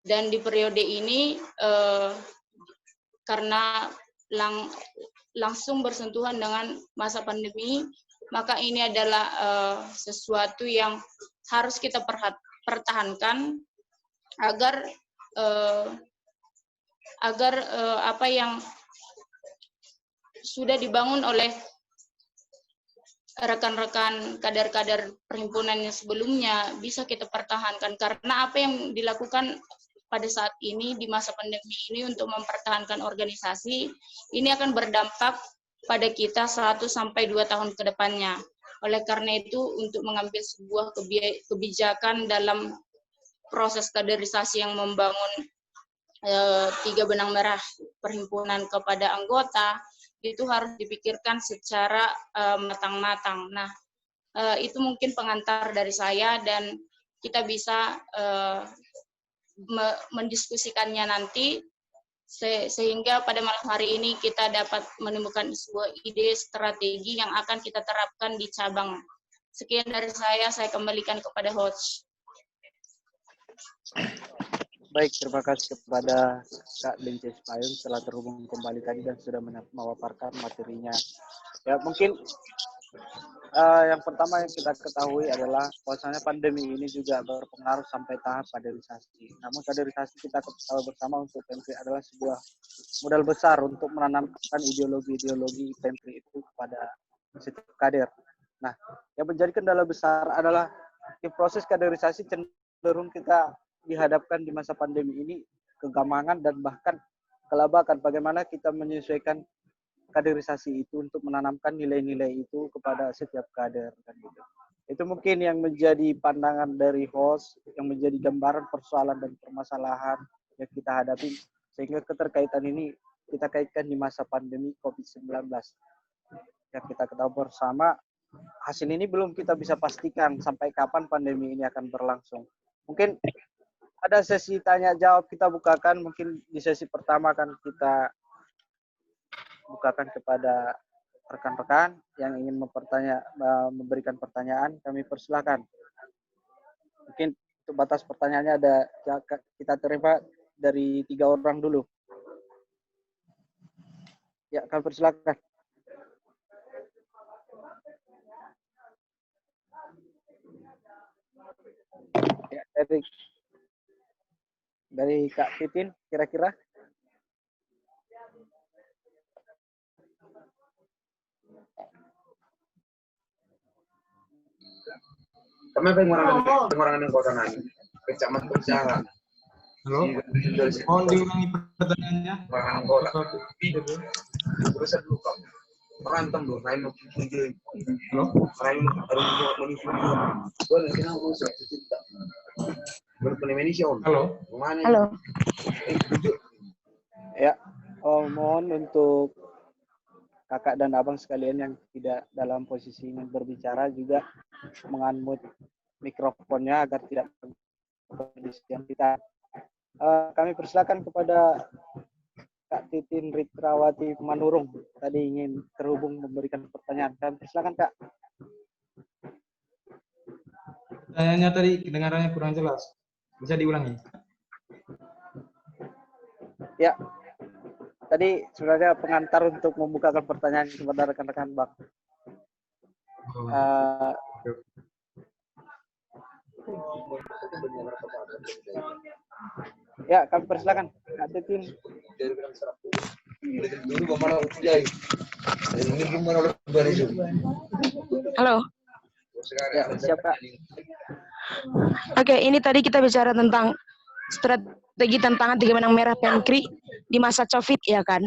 Dan di periode ini, karena langsung bersentuhan dengan masa pandemi, maka ini adalah sesuatu yang harus kita pertahankan agar apa yang sudah dibangun oleh rekan-rekan kader-kader perhimpunan yang sebelumnya bisa kita pertahankan, karena apa yang dilakukan pada saat ini di masa pandemi ini untuk mempertahankan organisasi ini akan berdampak pada kita 1-2 tahun ke depannya. Oleh karena itu, untuk mengambil sebuah kebijakan dalam proses kaderisasi yang membangun 3 benang merah perhimpunan kepada anggota, itu harus dipikirkan secara matang-matang. Nah, itu mungkin pengantar dari saya, dan kita bisa mendiskusikannya nanti, sehingga pada malam hari ini kita dapat menemukan sebuah ide strategi yang akan kita terapkan di cabang. Sekian dari saya kembalikan kepada host. Baik, terima kasih kepada Kak Linces Payung telah terhubung kembali tadi dan sudah memaparkan materinya. Ya, mungkin yang pertama yang kita ketahui adalah bahwasanya pandemi ini juga berpengaruh sampai tahap kaderisasi. Namun kaderisasi kita ketahui bersama untuk Pemkri adalah sebuah modal besar untuk menanamkan ideologi-ideologi Pemkri itu kepada setiap kader. Nah, yang menjadi kendala besar adalah di proses kaderisasi cenderung kita dihadapkan di masa pandemi ini kegamangan dan bahkan kelabakan. Bagaimana kita menyesuaikan kaderisasi itu untuk menanamkan nilai-nilai itu kepada setiap kader kan gitu. Itu mungkin yang menjadi pandangan dari host, yang menjadi gambaran persoalan dan permasalahan yang kita hadapi, sehingga keterkaitan ini kita kaitkan di masa pandemi COVID-19. Yang kita ketahui bersama, hasil ini belum kita bisa pastikan sampai kapan pandemi ini akan berlangsung. Mungkin ada sesi tanya jawab, kita bukakan mungkin di sesi pertama kan kita bukakan kepada rekan-rekan yang ingin memberikan pertanyaan, kami persilakan. Mungkin untuk batas pertanyaannya ada kita terima dari 3 orang dulu. Ya, kami persilakan. Ya, dari Kak Titin kira-kira. Kami pengurangan yang kotoran. Kecaman berbicara. Halo, mohon diulangi pertanyaannya. Pengurangan kotoran. Terus dulu kamu. Berantem dulu. Lain mau kunjungi. Halo, Lain harus menyusun. Boleh kita usah cerita. Berpenemenisya om. halo. Mana? Halo. Ya, mohon untuk kakak dan abang sekalian yang tidak dalam posisi ingin berbicara juga mengunmute mikrofonnya agar tidak berdiskusi kita. Kami persilakan kepada Kak Titin Ritrawati Manurung tadi ingin terhubung memberikan pertanyaan. Kami persilakan Kak. Pertanyaannya tadi kedengarannya kurang jelas. Bisa diulangi? Ya, tadi sebenarnya pengantar untuk membukakan pertanyaan kepada rekan-rekan Bang. Ya, kami persilakan Kak Titin. Halo. Ya, siapa? Oke, ini tadi kita bicara tentang strategi tantangan 3 benang merah Pemkri di masa COVID ya kan?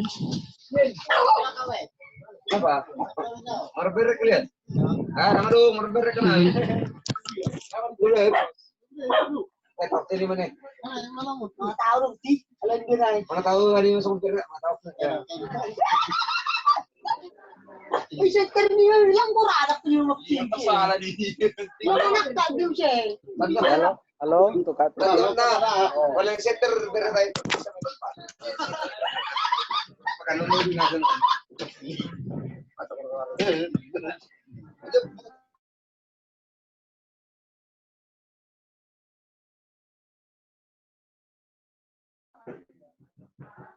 Apa? Marberek lihat. Nama dong, marberek kenal. Boleh. Fakta di mana? Mana tahu dong, sih. Mana tahu hari ini masuk berak, mana tahu. Bisa terminal bilang kok ada penyumbang sini. Salah di. Mana tak sih? Halo untuk Kak Titin. Oleh setter berai. Makan dulu di nasional.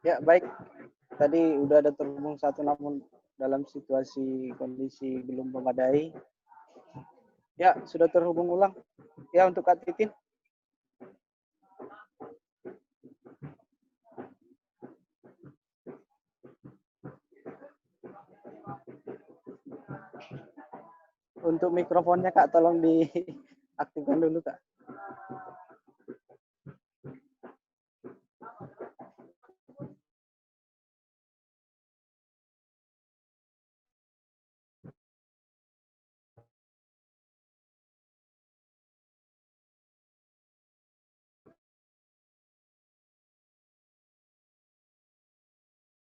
Ya, baik. Tadi udah ada terhubung satu namun dalam situasi kondisi belum memadai. Ya, sudah terhubung ulang. Ya, untuk Kak Titin. Untuk mikrofonnya Kak, tolong diaktifkan dulu Kak.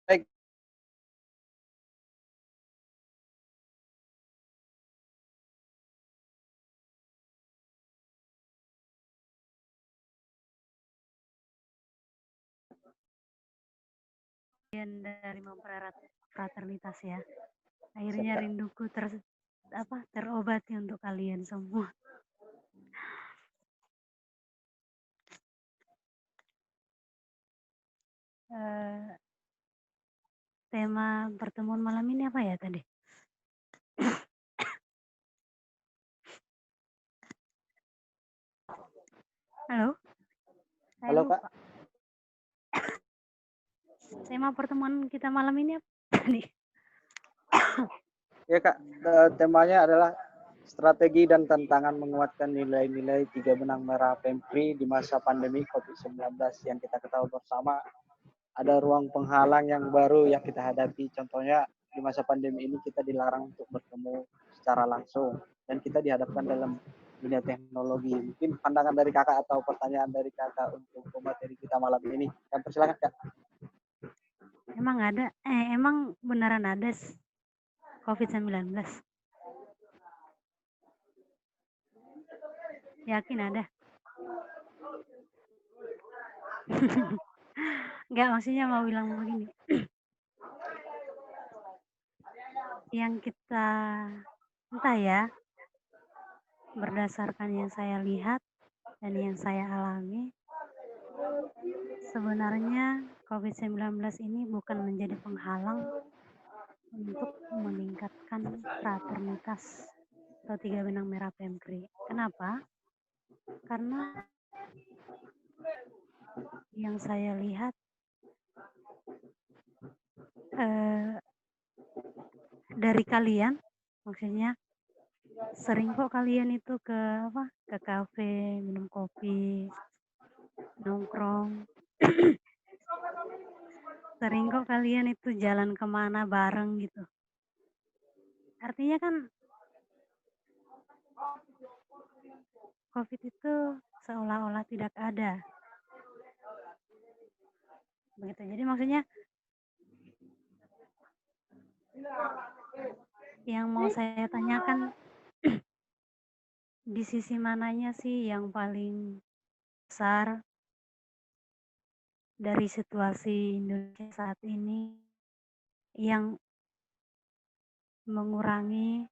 Baik. Dari mempererat fraternitas ya. Akhirnya rinduku terobati untuk kalian semua. Tema pertemuan malam ini apa ya tadi? Halo? Halo Kak. Tema pertemuan kita malam ini apa tadi? Ya Kak, temanya adalah strategi dan tantangan menguatkan nilai-nilai 3 benang merah Pemkri di masa pandemi COVID-19 yang kita ketahui bersama. Ada ruang penghalang yang baru yang kita hadapi. Contohnya di masa pandemi ini kita dilarang untuk bertemu secara langsung dan kita dihadapkan dalam dunia teknologi. Mungkin pandangan dari Kakak atau pertanyaan dari Kakak untuk materi kita malam ini. Dan persilakan Kak. Emang beneran ada COVID-19? Yakin ada? Enggak, maksudnya mau bilang begini. Yang kita, entah ya, berdasarkan yang saya lihat dan yang saya alami, sebenarnya COVID-19 ini bukan menjadi penghalang untuk meningkatkan fraternitas atau 3 benang merah PMKRI. Kenapa? Karena yang saya lihat dari kalian, maksudnya sering kok kalian itu ke kafe, minum kopi, nongkrong. Sering kok kalian itu jalan kemana bareng gitu. Artinya kan COVID itu seolah-olah tidak ada. Begitu. Jadi maksudnya yang mau saya tanyakan, di sisi mananya sih yang paling besar dari situasi Indonesia saat ini yang mengurangi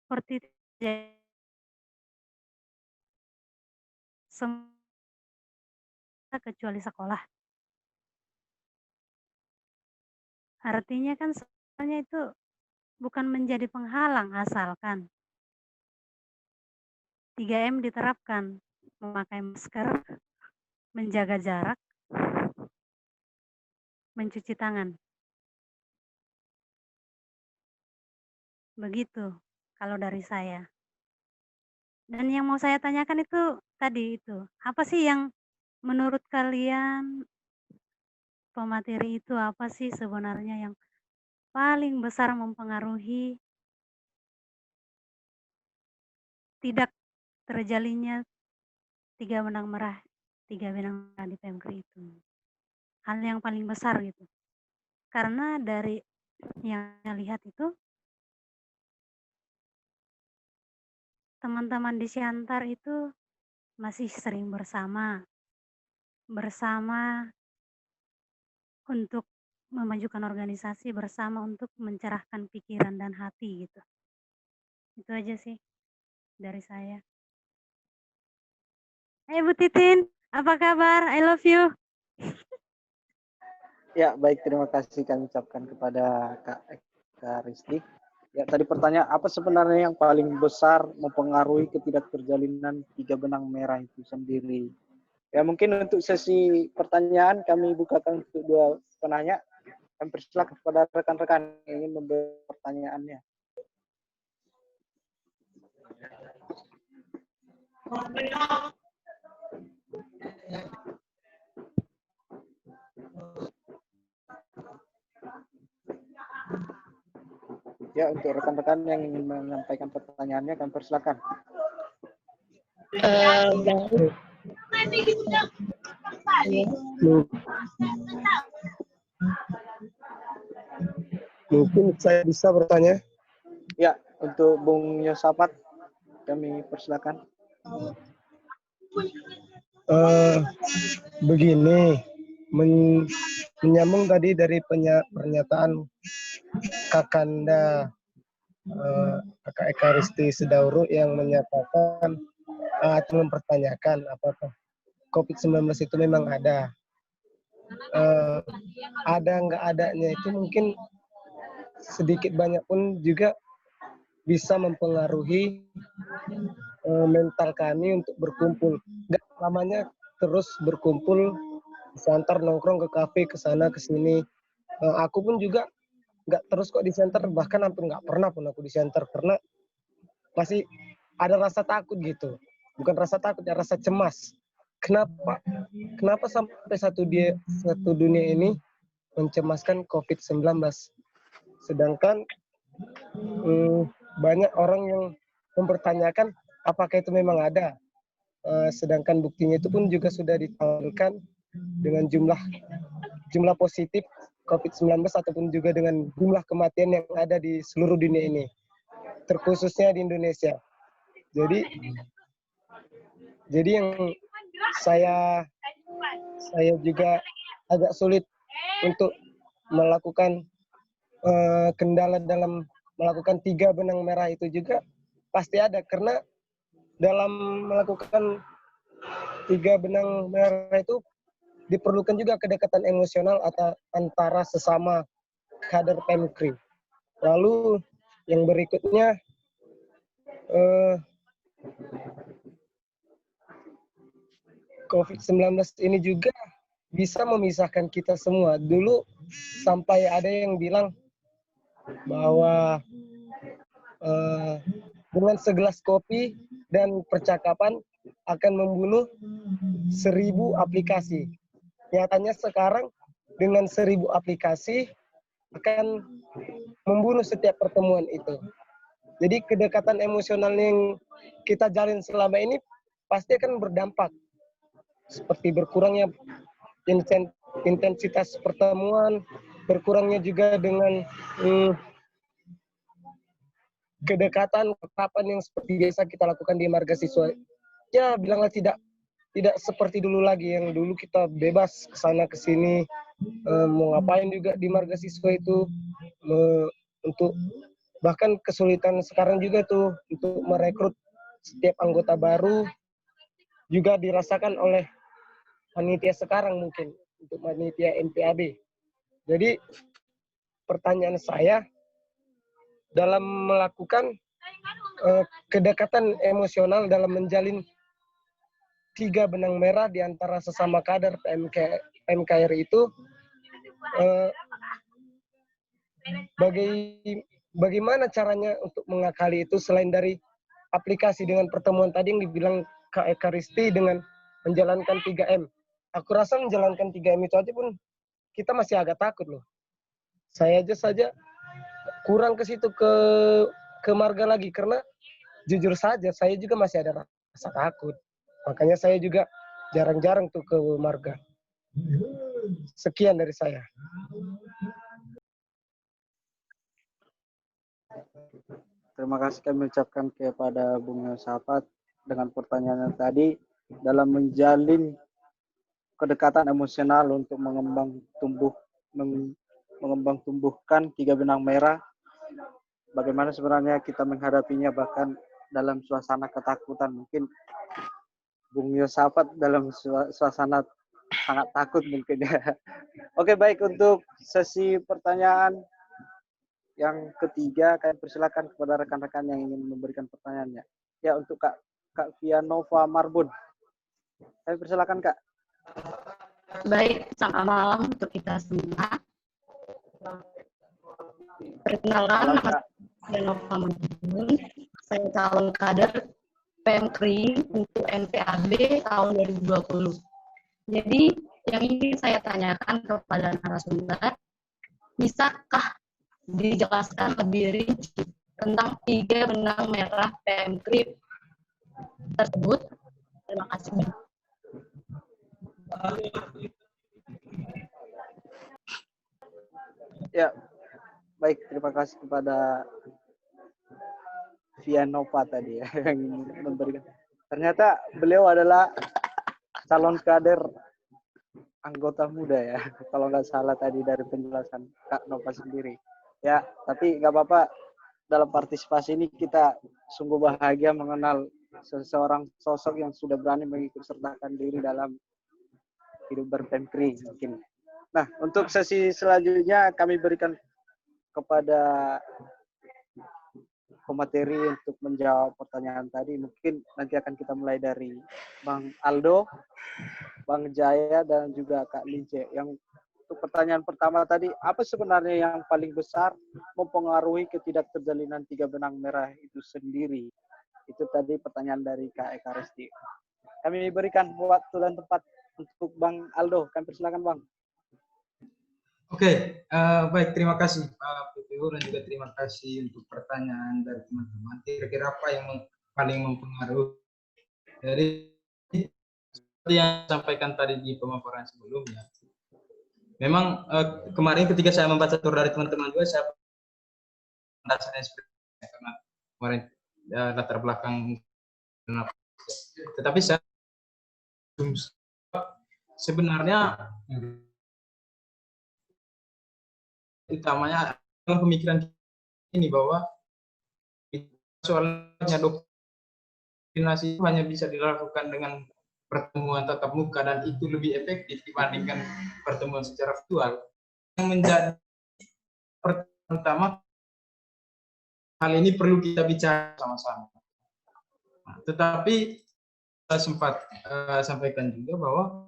seperti semua kecuali sekolah. Artinya kan semuanya itu bukan menjadi penghalang asalkan 3M diterapkan, memakai masker, menjaga jarak, mencuci tangan. Begitu kalau dari saya. Dan yang mau saya tanyakan itu tadi itu, apa sih yang menurut kalian pemateri itu apa sih sebenarnya yang paling besar mempengaruhi tidak terjalinnya 3 benang merah di PMKRI itu. Hal yang paling besar gitu. Karena dari yang saya lihat itu teman-teman di Siantar itu masih sering bersama untuk memajukan organisasi, bersama untuk mencerahkan pikiran dan hati gitu. Itu aja sih dari saya. Hai Bu Titin, apa kabar? I love you. Ya, baik, terima kasih kami ucapkan kepada Kak Eka Risti. Ya, tadi pertanyaan, apa sebenarnya yang paling besar mempengaruhi ketidakterjalinan 3 benang merah itu sendiri? Ya, mungkin untuk sesi pertanyaan kami bukakan untuk 2 penanya. Kami persilakan kepada rekan-rekan yang ingin memberi pertanyaannya. Ya, untuk rekan-rekan yang ingin menyampaikan pertanyaannya, kami persilakan. Mungkin saya bisa bertanya. Ya, untuk Bung Yosafat, kami persilakan. Begini, menyambung tadi dari pernyataan Kakanda Kakak Eka Risti Sedauro yang menyatakan atau mempertanyakan apakah COVID-19 itu memang ada. Ada nggak adanya itu mungkin sedikit banyak pun juga bisa mempengaruhi mental kami untuk berkumpul. Nggak selamanya terus berkumpul, Siantar nongkrong ke kafe, ke sana, ke sini. Aku pun juga nggak terus kok di Siantar, bahkan hampir nggak pernah pun aku di Siantar, karena masih ada rasa takut gitu. Bukan rasa takut, ya rasa cemas. Kenapa sampai satu dunia ini mencemaskan COVID-19? Sedangkan banyak orang yang mempertanyakan apakah itu memang ada. Sedangkan buktinya itu pun juga sudah ditampilkan dengan jumlah positif COVID-19 ataupun juga dengan jumlah kematian yang ada di seluruh dunia ini, terkhususnya di Indonesia. Jadi yang saya juga agak sulit untuk melakukan kendala dalam melakukan 3 benang merah itu juga pasti ada, karena dalam melakukan 3 benang merah itu diperlukan juga kedekatan emosional atau antara sesama kader PEMKRI. Lalu yang berikutnya COVID-19 ini juga bisa memisahkan kita semua. Dulu sampai ada yang bilang bahwa dengan segelas kopi dan percakapan akan membunuh 1000 aplikasi. Nyatanya sekarang dengan 1000 aplikasi akan membunuh setiap pertemuan itu. Jadi kedekatan emosional yang kita jalin selama ini pasti akan berdampak. Seperti berkurangnya intensitas pertemuan, berkurangnya juga dengan kedekatan yang seperti biasa kita lakukan di marga siswa. Ya, bilanglah tidak seperti dulu lagi, yang dulu kita bebas kesana kesini, mau ngapain juga di marga siswa itu, untuk bahkan kesulitan sekarang juga tuh untuk merekrut setiap anggota baru juga dirasakan oleh panitia sekarang, mungkin untuk panitia NPAB. Jadi pertanyaan saya, dalam melakukan kedekatan emosional dalam menjalin 3 benang merah di antara sesama kader PMKRI itu, bagaimana caranya untuk mengakali itu selain dari aplikasi dengan pertemuan tadi yang dibilang Kak Eka Risti dengan menjalankan 3M. Aku rasa menjalankan 3M itu aja pun kita masih agak takut loh. Saya aja saja kurang ke situ ke marga lagi, karena jujur saja saya juga masih ada rasa takut. Makanya saya juga jarang-jarang tuh ke marga. Sekian dari saya. Terima kasih kami ucapkan kepada Bung Yosafat dengan pertanyaan yang tadi, dalam menjalin kedekatan emosional untuk mengembang tumbuhkan 3 benang merah. Bagaimana sebenarnya kita menghadapinya bahkan dalam suasana ketakutan. Mungkin Bung Yosafat dalam suasana sangat takut mungkin ya. Oke, baik, untuk sesi pertanyaan yang ketiga, kami persilakan kepada rekan-rekan yang ingin memberikan pertanyaannya. Ya, untuk Kak Vianova Marbun. Kami persilakan, Kak. Baik, selamat malam untuk kita semua. Perkenalkan, nama saya Vianova Marbun. Saya calon kader PMKRI untuk NPAB tahun 2020. Jadi, yang ingin saya tanyakan kepada narasumber, bisakah dijelaskan lebih rinci tentang 3 benang merah PMKRI tersebut? Terima kasih. Ya, baik, terima kasih kepada Vianova tadi ya yang memberikan. Ternyata beliau adalah calon kader anggota muda ya, kalau nggak salah tadi dari penjelasan Kak Nova sendiri. Ya, tapi nggak apa-apa, dalam partisipasi ini kita sungguh bahagia mengenal seseorang sosok yang sudah berani mengikut sertakan diri dalam hidup berPemkri mungkin. Nah, untuk sesi selanjutnya kami berikan kepada pemateri untuk menjawab pertanyaan tadi. Mungkin nanti akan kita mulai dari Bang Aldo, Bang Jaya, dan juga Kak Lince. Yang untuk pertanyaan pertama tadi, apa sebenarnya yang paling besar mempengaruhi ketidakterjalinan 3 benang merah itu sendiri? Itu tadi pertanyaan dari Kak Eka Risti. Kami berikan waktu dan tempat untuk Bang Aldo. Kami persilakan, Bang. Oke, baik, terima kasih Pak PPU dan juga terima kasih untuk pertanyaan dari teman-teman. Kira-kira apa yang paling mempengaruhi? Jadi seperti yang disampaikan tadi di pemaparan sebelumnya, memang kemarin ketika saya membaca tur dari teman-teman juga, saya dasarnya seperti itu, karena kemarin latar belakang, tetapi saya sebenarnya utamanya adalah pemikiran ini bahwa soalnya doktrinasi itu hanya bisa dilakukan dengan pertemuan tatap muka dan itu lebih efektif dibandingkan pertemuan secara virtual. Yang menjadi pertama, hal ini perlu kita bicara sama-sama. Nah, tetapi saya sempat sampaikan juga bahwa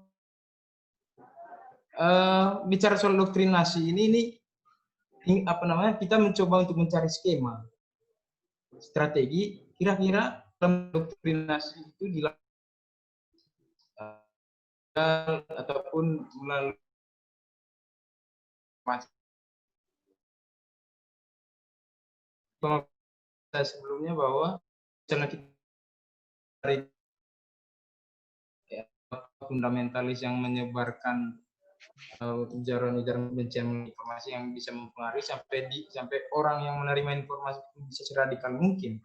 bicara soal doktrinasi ini apa namanya, kita mencoba untuk mencari skema, strategi, kira-kira dalam doktrinasi itu dilakukan ataupun melalui saya sebelumnya bahwa misalnya kita dari fundamentalis yang menyebarkan ujaran-ujaran kebencian informasi yang bisa mempengaruhi sampai orang yang menerima informasi itu bisa seradikal mungkin.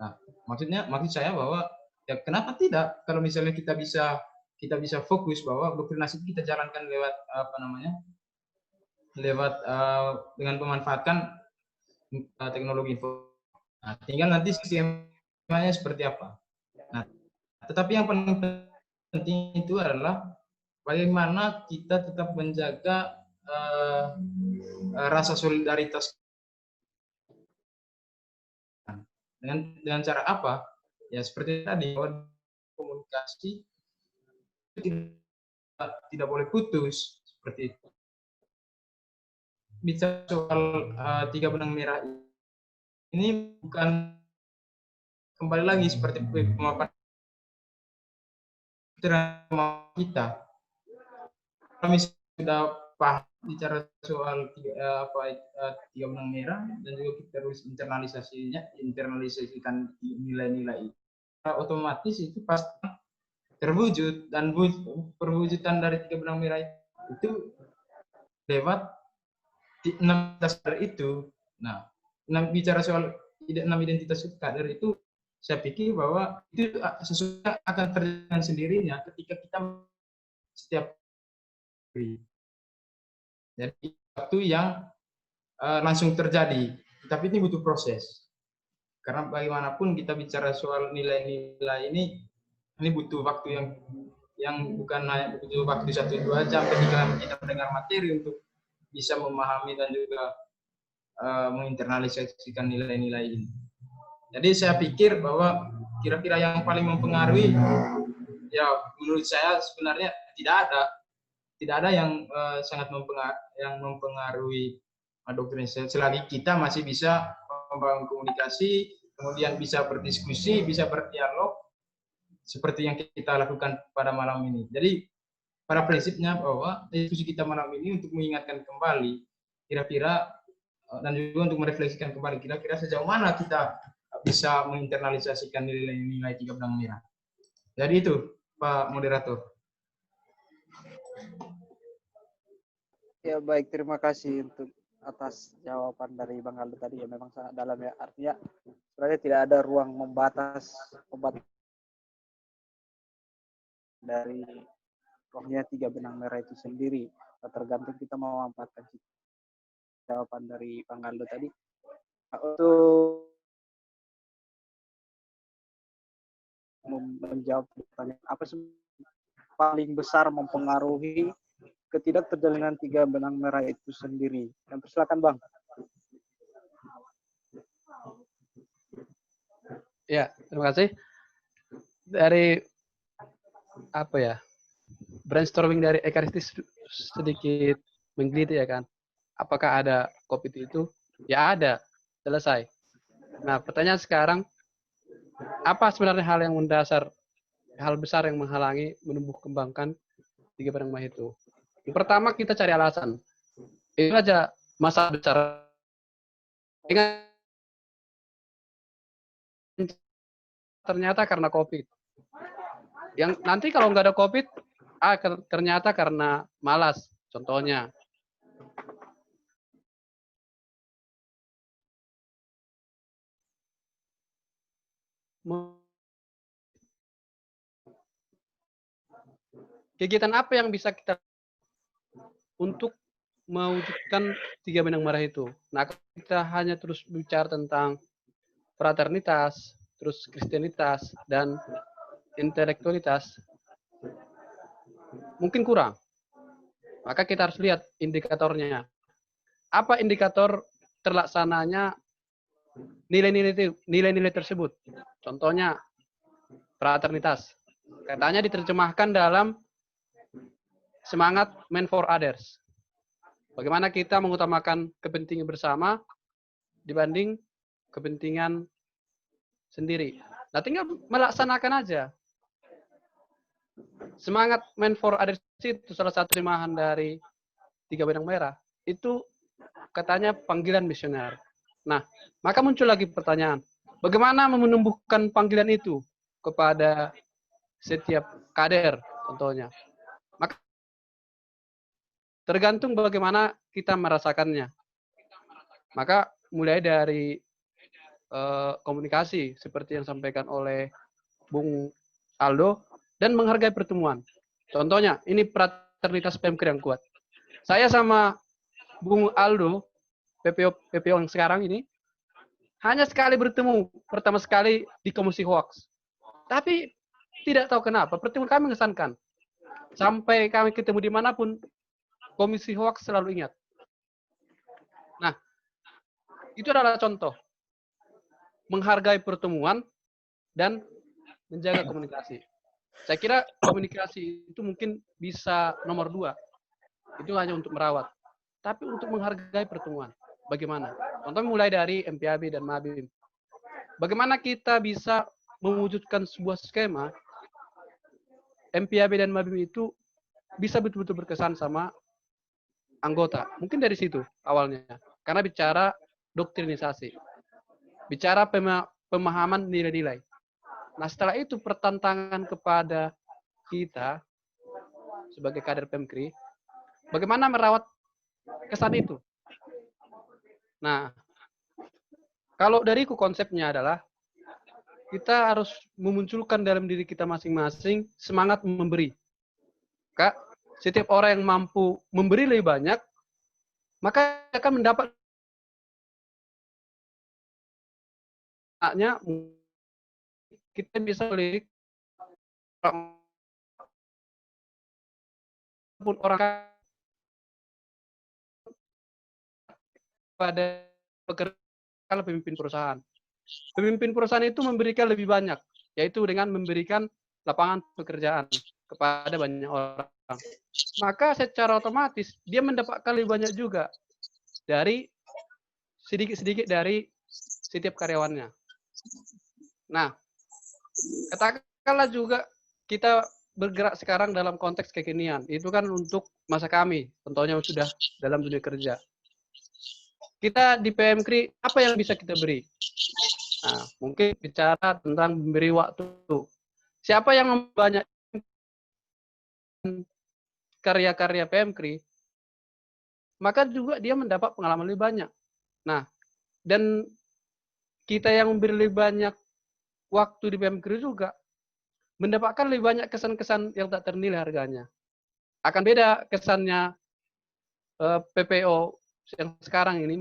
Nah, maksud saya bahwa ya kenapa tidak kalau misalnya kita bisa fokus bahwa doktrinasi kita jalankan lewat apa namanya, lewat dengan memanfaatkan teknologi info. Nah, tinggal nanti skemanya seperti apa. Nah, tetapi yang paling penting itu adalah bagaimana kita tetap menjaga rasa solidaritas. Dengan cara apa? Ya seperti tadi, bahwa komunikasi tidak boleh putus seperti itu. Bicara soal 3 benang merah ini bukan kembali lagi seperti pemaparan kita. Kami sudah paham bicara soal 3 benang merah dan juga kita terus internalisasikan nilai-nilai itu. Otomatis itu pasti terwujud, dan perwujudan dari 3 benang merah itu lewat 6 dasar itu. Nah, bicara soal 6 identitas kader itu, saya pikir bahwa itu sesuatu akan terjadi dengan sendirinya ketika kita setiap hari. Jadi waktu yang langsung terjadi, tapi ini butuh proses. Karena bagaimanapun kita bicara soal nilai-nilai ini butuh waktu yang bukan hanya butuh waktu 1-2 jam ketika kita mendengar materi untuk bisa memahami dan juga menginternalisasikan nilai-nilai ini. Jadi saya pikir bahwa kira-kira yang paling mempengaruhi, ya menurut saya sebenarnya tidak ada yang sangat mempengaruhi doktrin, selagi kita masih bisa membangun komunikasi, kemudian bisa berdiskusi, bisa berdialog seperti yang kita lakukan pada malam ini. Jadi pada prinsipnya bahwa diskusi kita malam ini untuk mengingatkan kembali kira-kira dan juga untuk merefleksikan kembali kira-kira sejauh mana kita bisa menginternalisasikan nilai-nilai 3 benang merah. Jadi itu, Pak Moderator. Ya baik, terima kasih untuk atas jawaban dari Bang Aldo tadi, ya memang sangat dalam ya, artinya sebenarnya tidak ada ruang membatas dari rohnya 3 benang merah itu sendiri. Tergantung kita mau memanfaatkan jawaban dari Bang Aldo tadi. Untuk menjawab pertanyaan apa sih paling besar mempengaruhi ketidakterjalinan 3 benang merah itu sendiri? Yang persilakan Bang. Ya, terima kasih. Dari apa ya, brainstorming dari Ekaristis sedikit menggelitik ya kan. Apakah ada COVID itu? Ya ada, selesai. Nah, pertanyaan sekarang, apa sebenarnya hal yang mendasar, hal besar yang menghalangi menumbuh kembangkan 3 benang merah itu? Yang pertama kita cari alasan. Itu aja masalah besar. Ternyata karena COVID. Yang nanti kalau nggak ada COVID, ternyata karena malas. Contohnya, kegiatan apa yang bisa kita untuk mewujudkan 3 benang merah itu. Nah, kita hanya terus bicara tentang fraternitas, terus kristianitas, dan intelektualitas, mungkin kurang. Maka kita harus lihat indikatornya. Apa indikator terlaksananya nilai-nilai tersebut? Contohnya, fraternitas. Katanya diterjemahkan dalam semangat man for others. Bagaimana kita mengutamakan kepentingan bersama dibanding kepentingan sendiri. Nah, tinggal melaksanakan aja. Semangat man for others itu salah satu terjemahan dari 3 benang merah. Itu katanya panggilan misioner. Nah, maka muncul lagi pertanyaan. Bagaimana menumbuhkan panggilan itu kepada setiap kader contohnya? Maka tergantung bagaimana kita merasakannya. Maka mulai dari komunikasi seperti yang disampaikan oleh Bung Aldo dan menghargai pertemuan. Contohnya, ini fraternitas PMKRI yang kuat. Saya sama Bung Aldo, PPO yang sekarang ini, hanya sekali bertemu, pertama sekali di Komisi Hoax. Tapi tidak tahu kenapa, pertemuan kami mengesankan. Sampai kami ketemu dimanapun, Komisi Hoax selalu ingat. Nah, itu adalah contoh. Menghargai pertemuan dan menjaga komunikasi. Saya kira komunikasi itu mungkin bisa nomor 2. Itu hanya untuk merawat. Tapi untuk menghargai pertemuan. Bagaimana? Contoh mulai dari MPAB dan Mabim. Bagaimana kita bisa mewujudkan sebuah skema MPAB dan Mabim itu bisa betul-betul berkesan sama anggota. Mungkin dari situ awalnya. Karena bicara doktrinisasi. Bicara pemahaman nilai-nilai. Nah, setelah itu pertentangan kepada kita sebagai kader PMKRI, bagaimana merawat kesan itu? Nah, kalau dariku konsepnya adalah kita harus memunculkan dalam diri kita masing-masing semangat memberi. Kak, setiap orang yang mampu memberi lebih banyak, maka akan mendapat kita bisa melirik pun orang pada pekerja pemimpin perusahaan. Pemimpin perusahaan itu memberikan lebih banyak, yaitu dengan memberikan lapangan pekerjaan kepada banyak orang. Maka secara otomatis dia mendapatkan lebih banyak juga dari sedikit-sedikit dari setiap karyawannya. Nah, katakanlah juga kita bergerak sekarang dalam konteks kekinian. Itu kan untuk masa kami, contohnya sudah dalam dunia kerja. Kita di PMKRI, apa yang bisa kita beri? Nah, mungkin bicara tentang memberi waktu. Siapa yang membanyak karya-karya PMKRI, maka juga dia mendapat pengalaman lebih banyak. Nah, dan kita yang memberi lebih banyak waktu di PMKRI juga mendapatkan lebih banyak kesan-kesan yang tak ternilai harganya. Akan beda kesannya PPO yang sekarang ini,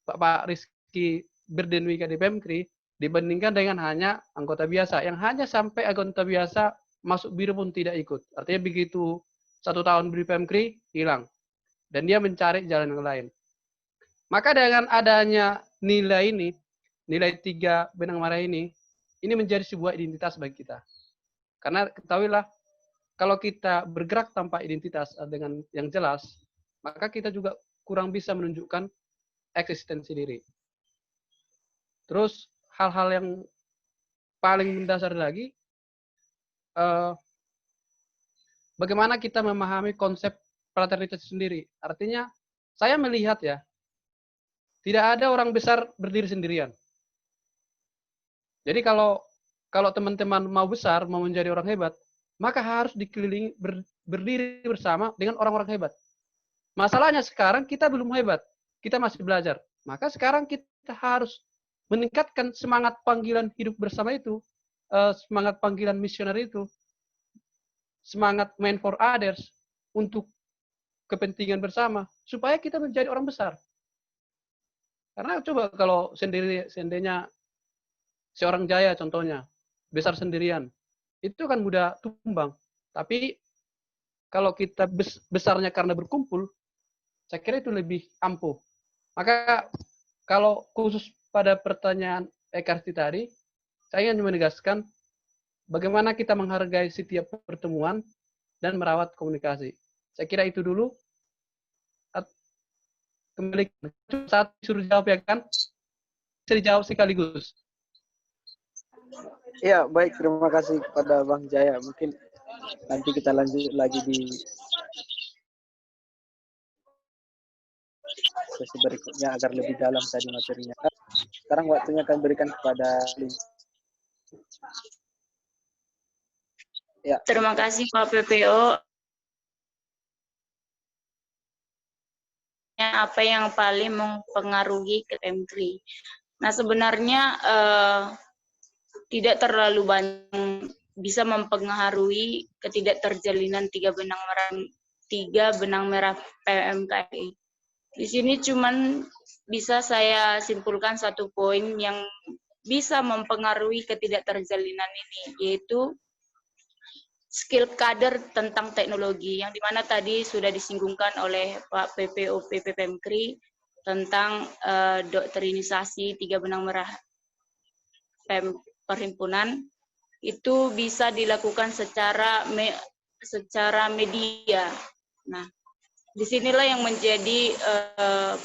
Pak Rizky Berdenwika di PMKRI, dibandingkan dengan hanya anggota biasa, yang hanya sampai anggota biasa masuk biro pun tidak ikut. Artinya begitu 1 tahun beri PMKRI, hilang. Dan dia mencari jalan yang lain. Maka dengan adanya nilai ini, nilai 3 benang merah ini menjadi sebuah identitas bagi kita. Karena ketahuilah, kalau kita bergerak tanpa identitas dengan yang jelas, maka kita juga kurang bisa menunjukkan eksistensi diri. Terus hal-hal yang paling mendasar lagi, bagaimana kita memahami konsep fraternitas sendiri. Artinya, saya melihat ya, tidak ada orang besar berdiri sendirian. Jadi kalau teman-teman mau besar, mau menjadi orang hebat, maka harus dikelilingi berdiri bersama dengan orang-orang hebat. Masalahnya sekarang kita belum hebat, kita masih belajar. Maka sekarang kita harus meningkatkan semangat panggilan hidup bersama itu, semangat panggilan misioner itu, semangat man for others untuk kepentingan bersama, supaya kita menjadi orang besar. Karena coba kalau seandainya seorang Jaya contohnya, besar sendirian, itu kan mudah tumbang. Tapi kalau kita besarnya karena berkumpul, saya kira itu lebih ampuh. Maka kalau khusus pada pertanyaan Ekarti tadi, saya ingin menegaskan bagaimana kita menghargai setiap pertemuan dan merawat komunikasi. Saya kira itu dulu. Kembali saat suruh jawab ya kan? Bisa dijawab sekaligus. Ya, baik. Terima kasih kepada Bang Jaya. Mungkin nanti kita lanjut lagi di sesi berikutnya agar lebih dalam tadi materinya. Sekarang waktunya kami berikan kepada ya. Terima kasih Pak PPO. Apa yang paling mempengaruhi ke PMKRI? Nah, sebenarnya tidak terlalu banyak bisa mempengaruhi ketidakterjalinan tiga benang merah PMKRI. Di sini cuman bisa saya simpulkan satu poin yang bisa mempengaruhi ketidakterjalinan ini, yaitu skill kader tentang teknologi, yang dimana tadi sudah disinggungkan oleh Pak PPO PMKRI tentang doktrinisasi tiga benang merah perhimpunan. Itu bisa dilakukan secara media. Nah, disinilah yang menjadi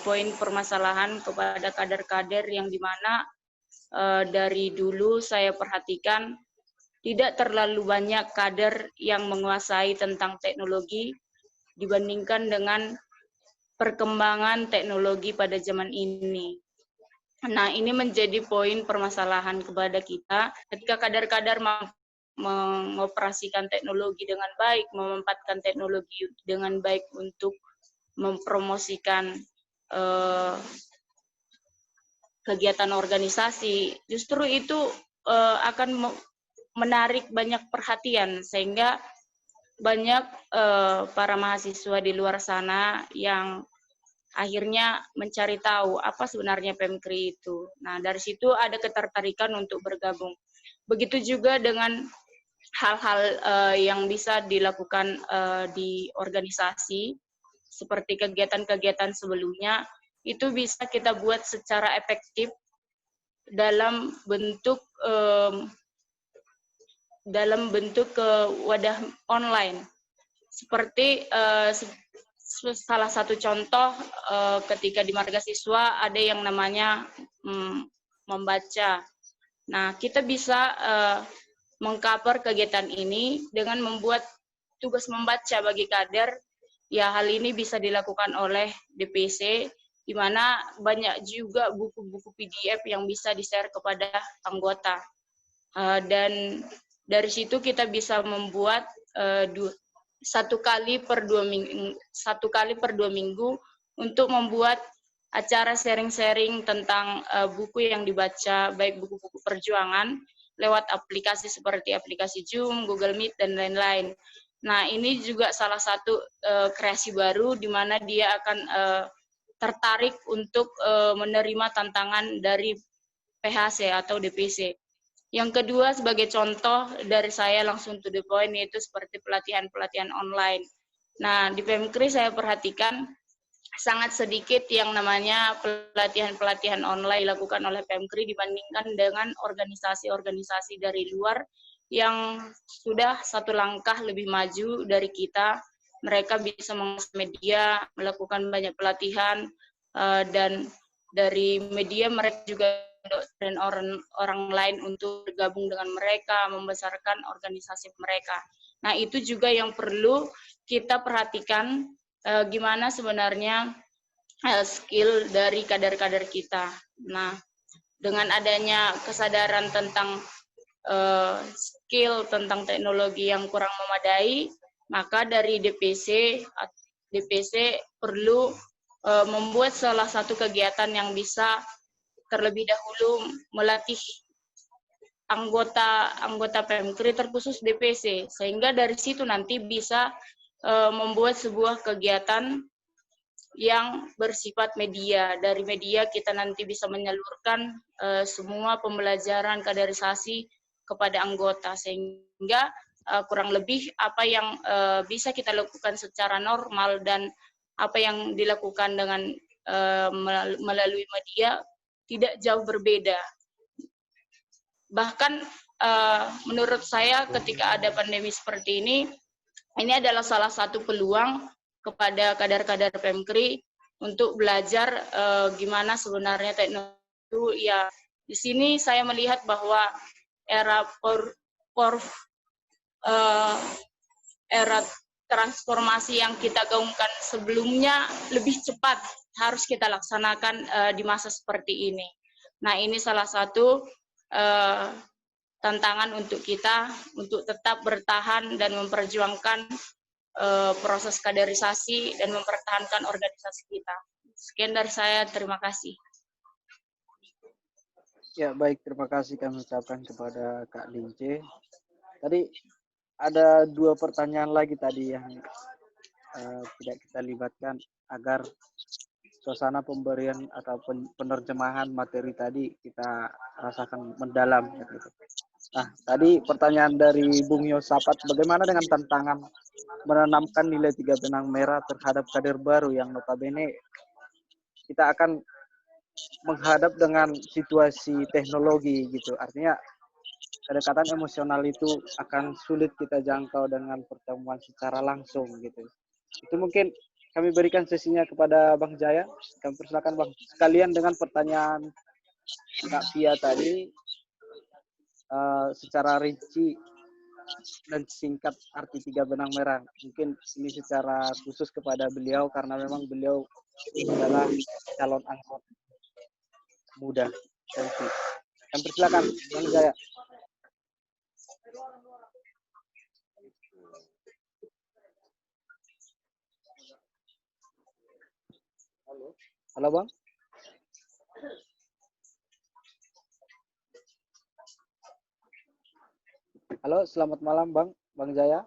poin permasalahan kepada kader-kader yang dimana dari dulu saya perhatikan tidak terlalu banyak kader yang menguasai tentang teknologi dibandingkan dengan perkembangan teknologi pada zaman ini. Nah, ini menjadi poin permasalahan kepada kita ketika kader-kader mengoperasikan teknologi dengan baik, memanfaatkan teknologi dengan baik untuk mempromosikan kegiatan organisasi, justru itu akan menarik banyak perhatian sehingga banyak para mahasiswa di luar sana yang akhirnya mencari tahu apa sebenarnya PMKRI itu. Nah, dari situ ada ketertarikan untuk bergabung. Begitu juga dengan hal-hal yang bisa dilakukan di organisasi, seperti kegiatan-kegiatan sebelumnya, itu bisa kita buat secara efektif dalam bentuk wadah online. Seperti salah satu contoh ketika di Marga Siswa ada yang namanya membaca. Nah, kita bisa mengcover kegiatan ini dengan membuat tugas membaca bagi kader. Ya, hal ini bisa dilakukan oleh DPC, di mana banyak juga buku-buku PDF yang bisa di-share kepada anggota. Dan dari situ kita bisa membuat satu kali per dua minggu untuk membuat acara sharing-sharing tentang buku yang dibaca, baik buku-buku perjuangan lewat aplikasi seperti aplikasi Zoom, Google Meet, dan lain-lain. Nah, ini juga salah satu kreasi baru di mana dia akan tertarik untuk menerima tantangan dari PHC atau DPC. Yang kedua, sebagai contoh dari saya langsung to the point, yaitu seperti pelatihan-pelatihan online. Nah, di PMKRI saya perhatikan sangat sedikit yang namanya pelatihan-pelatihan online dilakukan oleh PMKRI dibandingkan dengan organisasi-organisasi dari luar yang sudah satu langkah lebih maju dari kita. Mereka bisa mengakses media, melakukan banyak pelatihan, dan dari media mereka juga dan orang lain untuk bergabung dengan mereka, membesarkan organisasi mereka. Nah, itu juga yang perlu kita perhatikan, gimana sebenarnya skill dari kader-kader kita. Nah, dengan adanya kesadaran tentang skill tentang teknologi yang kurang memadai, maka dari DPC DPC perlu membuat salah satu kegiatan yang bisa terlebih dahulu melatih anggota Pemkri terkhusus DPC, sehingga dari situ nanti bisa membuat sebuah kegiatan yang bersifat media. Dari media kita nanti bisa menyalurkan semua pembelajaran kaderisasi kepada anggota, sehingga kurang lebih apa yang bisa kita lakukan secara normal dan apa yang dilakukan dengan melalui media tidak jauh berbeda. Bahkan menurut saya ketika ada pandemi seperti ini adalah salah satu peluang kepada kader-kader Pemkri untuk belajar gimana sebenarnya teknologi itu. Ya, di sini saya melihat bahwa era era transformasi yang kita gaungkan sebelumnya lebih cepat harus kita laksanakan di masa seperti ini. Nah, ini salah satu tantangan untuk kita untuk tetap bertahan dan memperjuangkan proses kaderisasi dan mempertahankan organisasi kita. Sekian dari saya, terima kasih. Ya, baik, terima kasih kami ucapkan kepada Kak Lince. Tadi ada 2 pertanyaan lagi tadi yang tidak kita libatkan agar suasana pemberian atau penerjemahan materi tadi kita rasakan mendalam. Gitu. Nah, tadi pertanyaan dari Bung Yosapat, bagaimana dengan tantangan menanamkan nilai 3 benang merah terhadap kader baru yang notabene kita akan menghadap dengan situasi teknologi gitu. Artinya kedekatan emosional itu akan sulit kita jangkau dengan pertemuan secara langsung gitu. Itu mungkin kami berikan sesinya kepada Bang Jaya. Kami persilakan Bang. Sekalian dengan pertanyaan Kak Pia tadi, secara rinci dan singkat arti 3 benang merah. Mungkin ini secara khusus kepada beliau karena memang beliau adalah calon anggota muda. Kami persilakan Bang Jaya. Halo Bang. Halo, selamat malam Bang Jaya.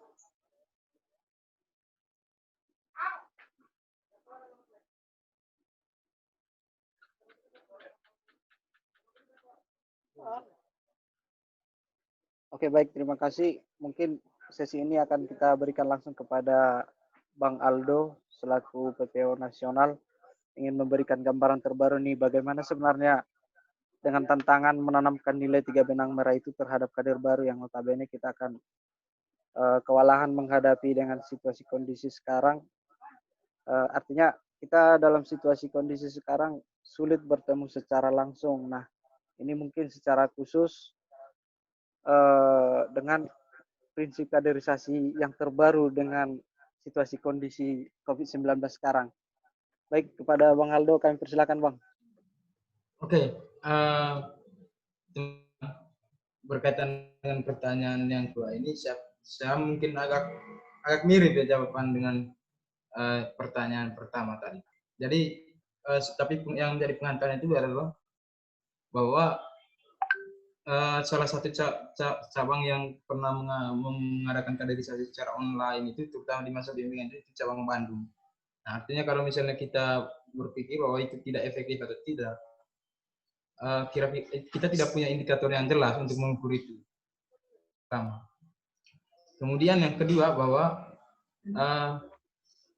Oke, baik, terima kasih. Mungkin sesi ini akan kita berikan langsung kepada Bang Aldo selaku PPO Nasional, ingin memberikan gambaran terbaru nih bagaimana sebenarnya dengan tantangan menanamkan nilai 3 benang merah itu terhadap kader baru yang notabene kita akan kewalahan menghadapi dengan situasi kondisi sekarang. Artinya kita dalam situasi kondisi sekarang sulit bertemu secara langsung. Nah, ini mungkin secara khusus dengan prinsip kaderisasi yang terbaru dengan situasi kondisi COVID-19 sekarang. Baik, kepada Bang Aldo kami persilakan Bang. Oke, berkaitan dengan pertanyaan yang kedua ini, saya mungkin agak mirip ya jawaban dengan pertanyaan pertama tadi. Jadi, tapi yang menjadi pengantarnya itu adalah bahwa salah satu cabang yang pernah mengadakan kaderisasi secara online itu, terutama di masa bimbingan itu cabang Bandung. Nah, artinya kalau misalnya kita berpikir bahwa itu tidak efektif atau tidak, kita tidak punya indikator yang jelas untuk mengukur itu. Pertama. Kemudian yang kedua bahwa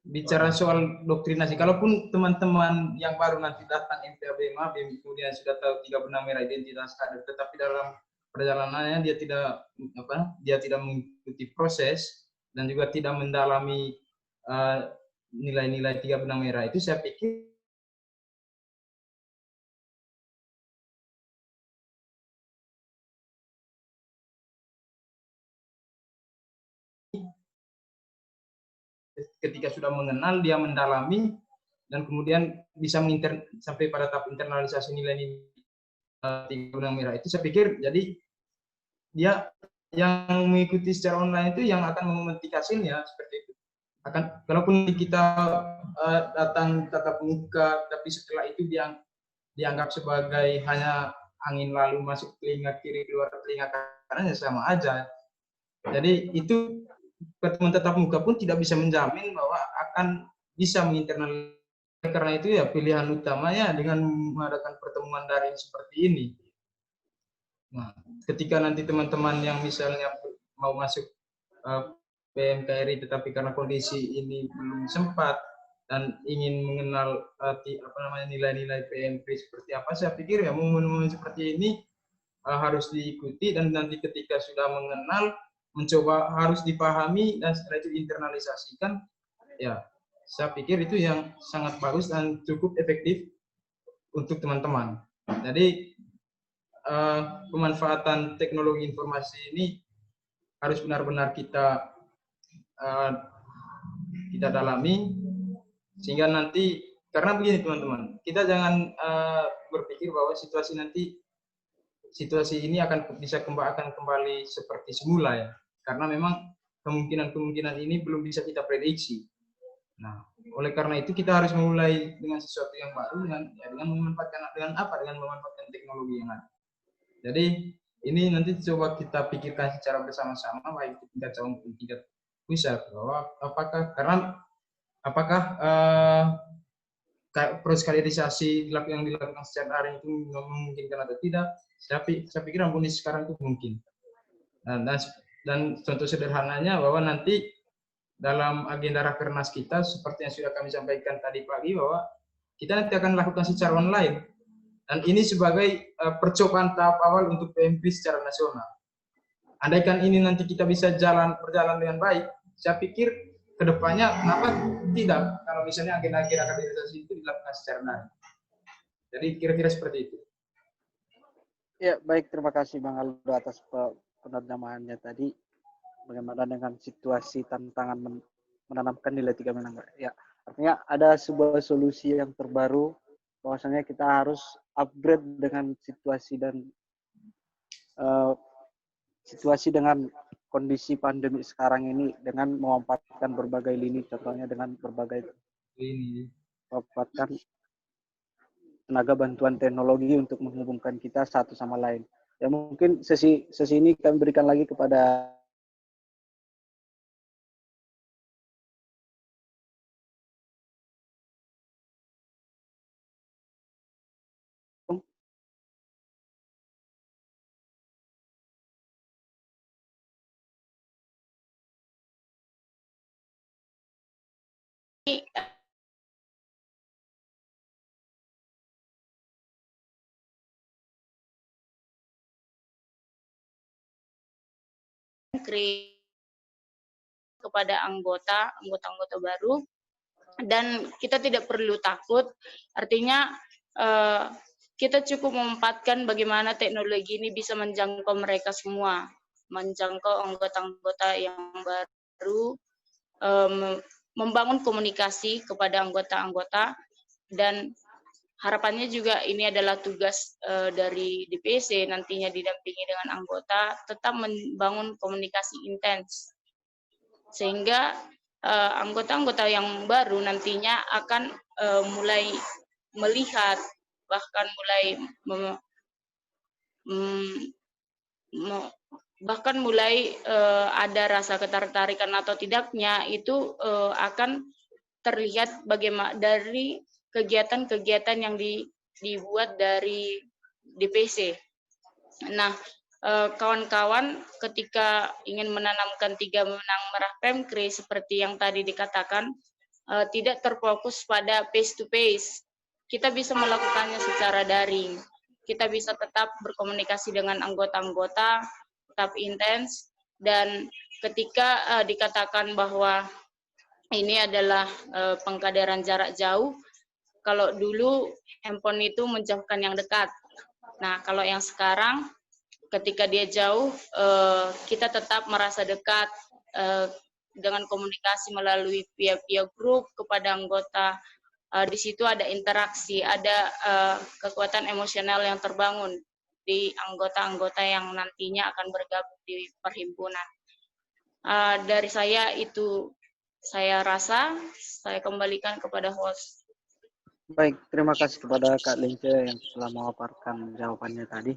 bicara soal doktrinasi, kalaupun teman-teman yang baru nanti datang MPABMA, kemudian sudah tahu 3 benang merah identitas kader, tetapi dalam perjalanannya dia tidak mengikuti proses dan juga tidak mendalami nilai-nilai 3 benang merah itu, saya pikir ketika sudah mengenal, dia mendalami dan kemudian bisa sampai pada tahap internalisasi nilai-nilai 3 benang merah itu, saya pikir jadi dia yang mengikuti secara online itu yang akan memetik hasilnya seperti itu. kalaupun kita datang tatap muka, tapi setelah itu dianggap sebagai hanya angin lalu masuk telinga kiri keluar telinga kanan, ya sama aja. Jadi itu pertemuan tatap muka pun tidak bisa menjamin bahwa akan bisa menginternalisasi. Karena itu ya pilihan utamanya dengan mengadakan pertemuan daring seperti ini. Nah, ketika nanti teman-teman yang misalnya mau masuk PMKRI tetapi karena kondisi ini belum sempat dan ingin mengenal nilai-nilai PMKRI seperti apa, saya pikir ya momen-momen seperti ini harus diikuti, dan nanti ketika sudah mengenal, mencoba harus dipahami dan setelah itu internalisasikan, ya saya pikir itu yang sangat bagus dan cukup efektif untuk teman-teman. Jadi pemanfaatan teknologi informasi ini harus benar-benar kita dalami, sehingga nanti, karena begini teman-teman, kita jangan berpikir bahwa situasi ini akan kembali seperti semula ya, karena memang kemungkinan ini belum bisa kita prediksi. Nah, oleh karena itu kita harus memulai dengan sesuatu yang baru dengan memanfaatkan teknologi yang ada. Jadi ini nanti coba kita pikirkan secara bersama-sama, baik di tingkat cabang maupun tingkat pusat, bahwa apakah proses kaderisasi yang dilakukan secara daring itu memungkinkan atau tidak. Saya pikir kondisi sekarang itu mungkin. Dan contoh sederhananya bahwa nanti dalam agenda Rakernas kita, seperti yang sudah kami sampaikan tadi pagi, bahwa kita nanti akan lakukan secara online. Dan ini sebagai percobaan tahap awal untuk PMKRI secara nasional. Andaikan ini nanti kita bisa berjalan dengan baik, saya pikir kedepannya kenapa tidak kalau misalnya agenda-agenda kaderisasi itu dilakukan secara daring. Jadi kira-kira seperti itu. Ya, baik, terima kasih Bang Aldo atas penerjemahannya tadi. Bagaimana dengan situasi tantangan menanamkan nilai 3 menang? Ya, artinya ada sebuah solusi yang terbaru, bahwasanya kita harus upgrade dengan situasi dengan kondisi pandemi sekarang ini, dengan memanfaatkan berbagai lini, contohnya dengan berbagai memanfaatkan tenaga bantuan teknologi untuk menghubungkan kita satu sama lain. Ya, mungkin sesi ini kami berikan lagi kepada kepada anggota baru, dan kita tidak perlu takut. Artinya kita cukup memanfaatkan bagaimana teknologi ini bisa menjangkau mereka semua, menjangkau anggota-anggota yang baru, membangun komunikasi kepada anggota-anggota, dan harapannya juga ini adalah tugas dari DPC nantinya didampingi dengan anggota, tetap membangun komunikasi intens, sehingga anggota-anggota yang baru nantinya akan mulai melihat, bahkan mulai ada rasa ketertarikan atau tidaknya itu akan terlihat bagaimana dari kegiatan-kegiatan yang dibuat dari DPC. Nah, kawan-kawan ketika ingin menanamkan 3 menang merah PMKRI seperti yang tadi dikatakan, tidak terfokus pada face to face. Kita bisa melakukannya secara daring. Kita bisa tetap berkomunikasi dengan anggota-anggota, tetap intens, dan ketika dikatakan bahwa ini adalah pengkaderan jarak jauh, kalau dulu handphone itu menjauhkan yang dekat. Nah, kalau yang sekarang ketika dia jauh, kita tetap merasa dekat dengan komunikasi melalui via grup kepada anggota. Di situ ada interaksi, ada kekuatan emosional yang terbangun di anggota-anggota yang nantinya akan bergabung di perhimpunan. Dari saya itu Saya rasa saya kembalikan kepada host. Baik, terima kasih kepada Kak Lince yang telah memaparkan jawabannya tadi.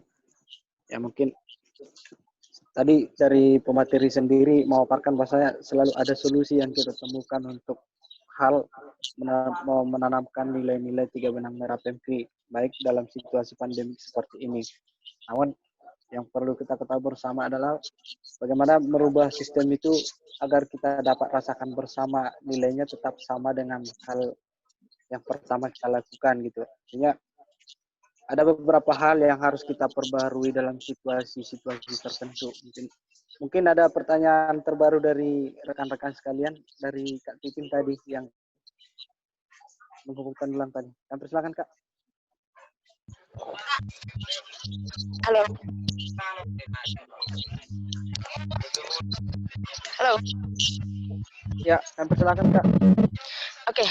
Ya mungkin tadi dari pemateri sendiri memaparkan bahwasanya selalu ada solusi yang kita temukan untuk hal menanamkan nilai-nilai 3 benang merah PMK baik dalam situasi pandemi seperti ini. Namun yang perlu kita ketahui bersama adalah bagaimana merubah sistem itu agar kita dapat rasakan bersama nilainya tetap sama dengan hal yang pertama kita lakukan gitu. Artinya ada beberapa hal yang harus kita perbarui dalam situasi-situasi tertentu. Mungkin ada pertanyaan terbaru dari rekan-rekan sekalian dari Kak Titin tadi yang menghubungkan ulang tadi. Dan persilakan Kak. Halo. Halo. Ya, dan persilakan Kak. Oke,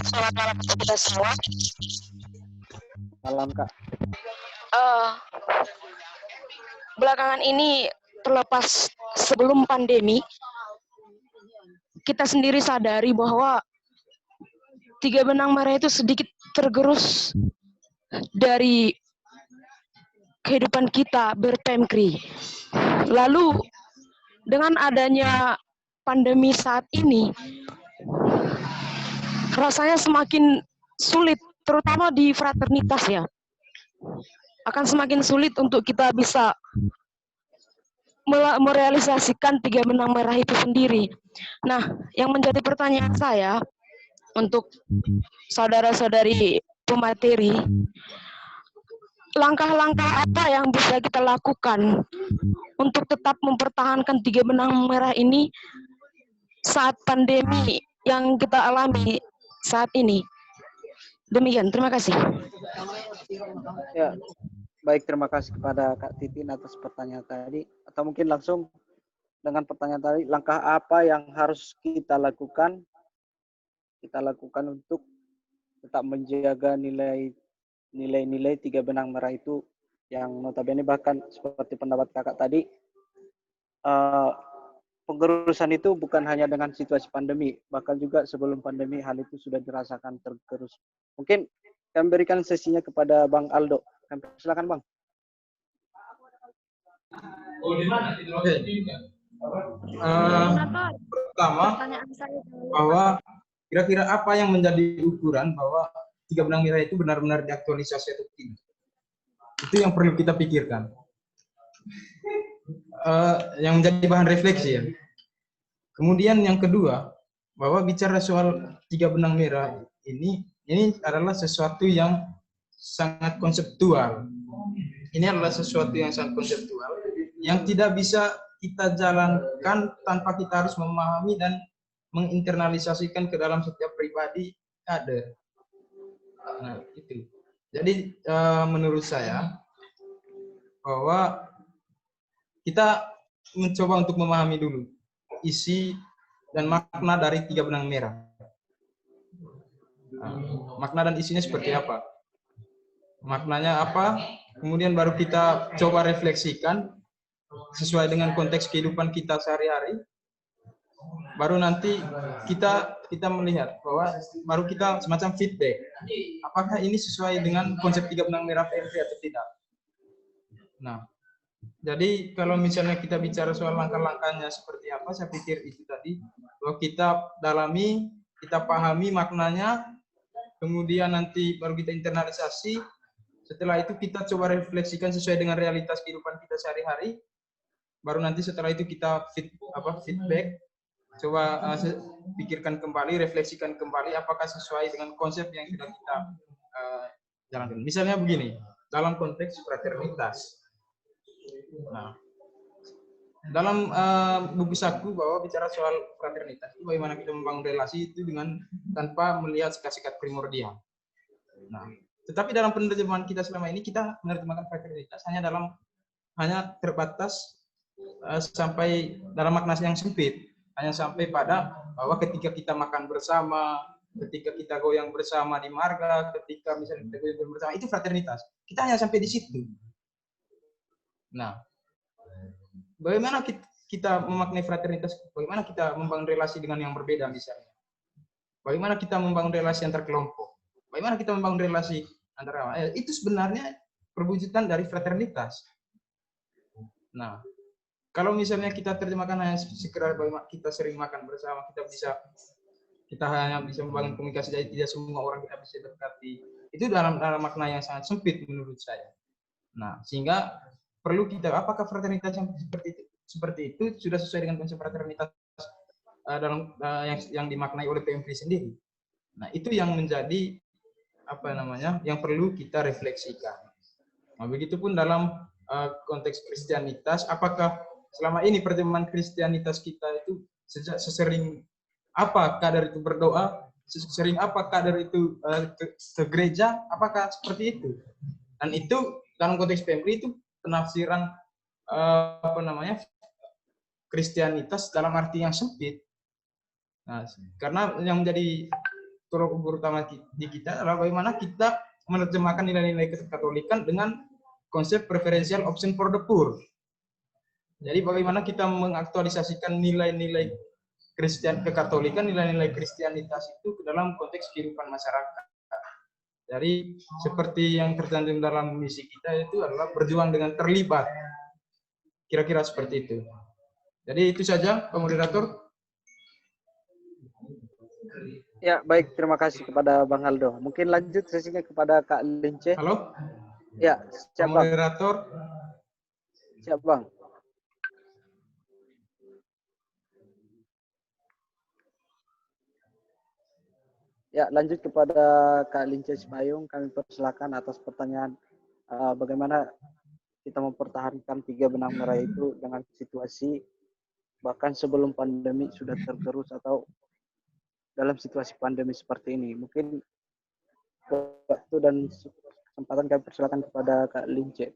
selamat malam untuk kita semua. Malam Kak. Belakangan ini terlepas sebelum pandemi, kita sendiri sadari bahwa 3 benang merah itu sedikit tergerus dari kehidupan kita berpemkri. Lalu dengan adanya pandemi saat ini, rasanya semakin sulit, terutama di fraternitas ya. Akan semakin sulit untuk kita bisa merealisasikan 3 benang merah itu sendiri. Nah, yang menjadi pertanyaan saya untuk saudara-saudari pemateri, langkah-langkah apa yang bisa kita lakukan untuk tetap mempertahankan 3 benang merah ini saat pandemi yang kita alami saat ini? Demikian, terima kasih. Ya, baik, terima kasih kepada Kak Titin atas pertanyaan tadi. Atau mungkin langsung dengan pertanyaan tadi, langkah apa yang harus kita lakukan untuk tetap menjaga nilai-nilai 3 benang merah itu yang notabene bahkan seperti pendapat kakak tadi, pengerusan itu bukan hanya dengan situasi pandemi, bahkan juga sebelum pandemi hal itu sudah dirasakan tergerus. Mungkin kami berikan sesinya kepada Bang Aldo. Silakan Bang. Oke. Pertama, bahwa kira-kira apa yang menjadi ukuran bahwa 3 benang merah itu benar-benar diaktualisasi atau tidak. Itu yang perlu kita pikirkan. Yang menjadi bahan refleksi ya. Kemudian yang kedua, bahwa bicara soal 3 benang merah ini adalah sesuatu yang sangat konseptual. Ini adalah sesuatu yang sangat konseptual yang tidak bisa kita jalankan tanpa kita harus memahami dan menginternalisasikan ke dalam setiap pribadi kader. Nah, itu. Jadi menurut saya bahwa kita mencoba untuk memahami dulu isi dan makna dari 3 benang merah. Makna dan isinya seperti apa? Maknanya apa? Kemudian baru kita coba refleksikan sesuai dengan konteks kehidupan kita sehari-hari. Baru nanti kita melihat bahwa baru kita semacam feedback. Apakah ini sesuai dengan konsep 3 benang merah PMK atau tidak? Nah, jadi kalau misalnya kita bicara soal langkah-langkahnya seperti apa, saya pikir itu tadi bahwa kita dalami, kita pahami maknanya, kemudian nanti baru kita internalisasi. Setelah itu kita coba refleksikan sesuai dengan realitas kehidupan kita sehari-hari. Baru nanti setelah itu kita feedback, coba pikirkan kembali, refleksikan kembali apakah sesuai dengan konsep yang sudah kita jalankan. Misalnya begini, dalam konteks fraternitas. Nah, dalam buku saku bahwa bicara soal fraternitas itu bagaimana kita membangun relasi itu dengan tanpa melihat sikat-sikat primordial. Nah, tetapi dalam penerjemahan kita selama ini kita menerjemahkan fraternitas hanya terbatas sampai dalam makna yang sempit, hanya sampai pada bahwa ketika kita makan bersama, ketika kita goyang bersama di marga, ketika misalnya kita goyang bersama, itu fraternitas. Kita hanya sampai di situ. Nah, bagaimana kita memaknai fraternitas, bagaimana kita membangun relasi dengan yang berbeda misalnya. Bagaimana kita membangun relasi antar kelompok. Bagaimana kita membangun relasi antara itu sebenarnya perwujudan dari fraternitas. Nah, kalau misalnya kita terjemahkan hanya sekedar bagaimana kita sering makan bersama, kita hanya bisa membangun komunikasi, jadi tidak semua orang kita bisa dekati. Itu dalam makna yang sangat sempit menurut saya. Nah, sehingga perlu kita, apakah fraternitas yang seperti itu sudah sesuai dengan konsep fraternitas dalam yang dimaknai oleh PMV sendiri. Nah, itu yang menjadi yang perlu kita refleksikan. Nah, begitupun dalam konteks Kristianitas, apakah selama ini pertemuan Kristianitas kita itu sesering apa kadar itu berdoa, sesering apa kadar itu ke gereja, apakah seperti itu? Dan itu dalam konteks PMV itu penafsiran Kristianitas dalam arti yang sempit. Nah, karena yang menjadi tolok ukur utama di kita adalah bagaimana kita menerjemahkan nilai-nilai Katolikan dengan konsep preferential option for the poor. Jadi bagaimana kita mengaktualisasikan nilai-nilai Kekatolikan, nilai-nilai Kristianitas itu ke dalam konteks kehidupan masyarakat. Jadi seperti yang tercantum dalam misi kita itu adalah berjuang dengan terlibat. Kira-kira seperti itu. Jadi itu saja, Pak Moderator. Ya, baik. Terima kasih kepada Bang Aldo. Mungkin lanjut sesinya kepada Kak Lince. Halo? Ya, siap Bang. Moderator. Siap Bang. Ya, lanjut kepada Kak Lince Sipayung. Kami persilakan atas pertanyaan bagaimana kita mempertahankan 3 benang merah itu dengan situasi bahkan sebelum pandemi sudah tergerus atau dalam situasi pandemi seperti ini. Mungkin waktu dan kesempatan kami persilakan kepada Kak Lince.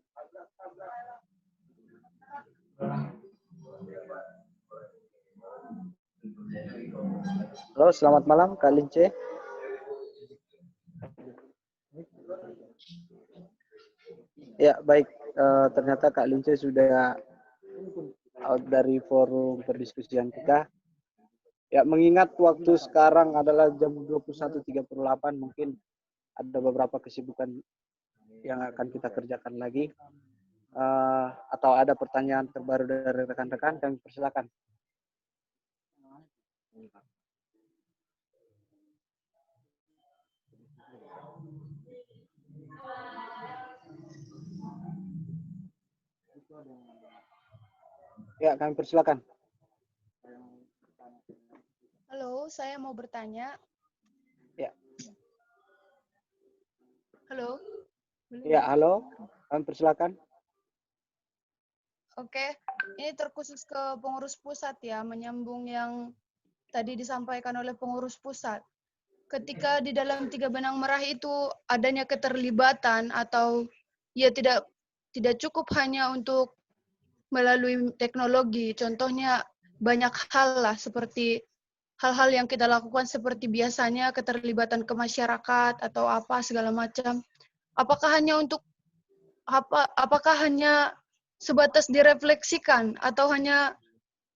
Halo, selamat malam Kak Lince. Ya, baik. Ternyata Kak Lince sudah out dari forum perdiskusian kita. Ya, mengingat waktu sekarang adalah jam 21.38, mungkin ada beberapa kesibukan yang akan kita kerjakan lagi. Atau ada pertanyaan terbaru dari rekan-rekan, kami persilakan. Ya, kami persilakan. Halo, saya mau bertanya. Ya. Halo. Ya, halo. Kami persilakan. Oke, ini terkhusus ke pengurus pusat ya, menyambung yang tadi disampaikan oleh pengurus pusat. Ketika di dalam 3 benang merah itu adanya keterlibatan atau ya tidak cukup hanya untuk melalui teknologi, contohnya banyak hal lah seperti hal-hal yang kita lakukan seperti biasanya keterlibatan ke masyarakat atau apa segala macam. Apakah hanya sebatas direfleksikan atau hanya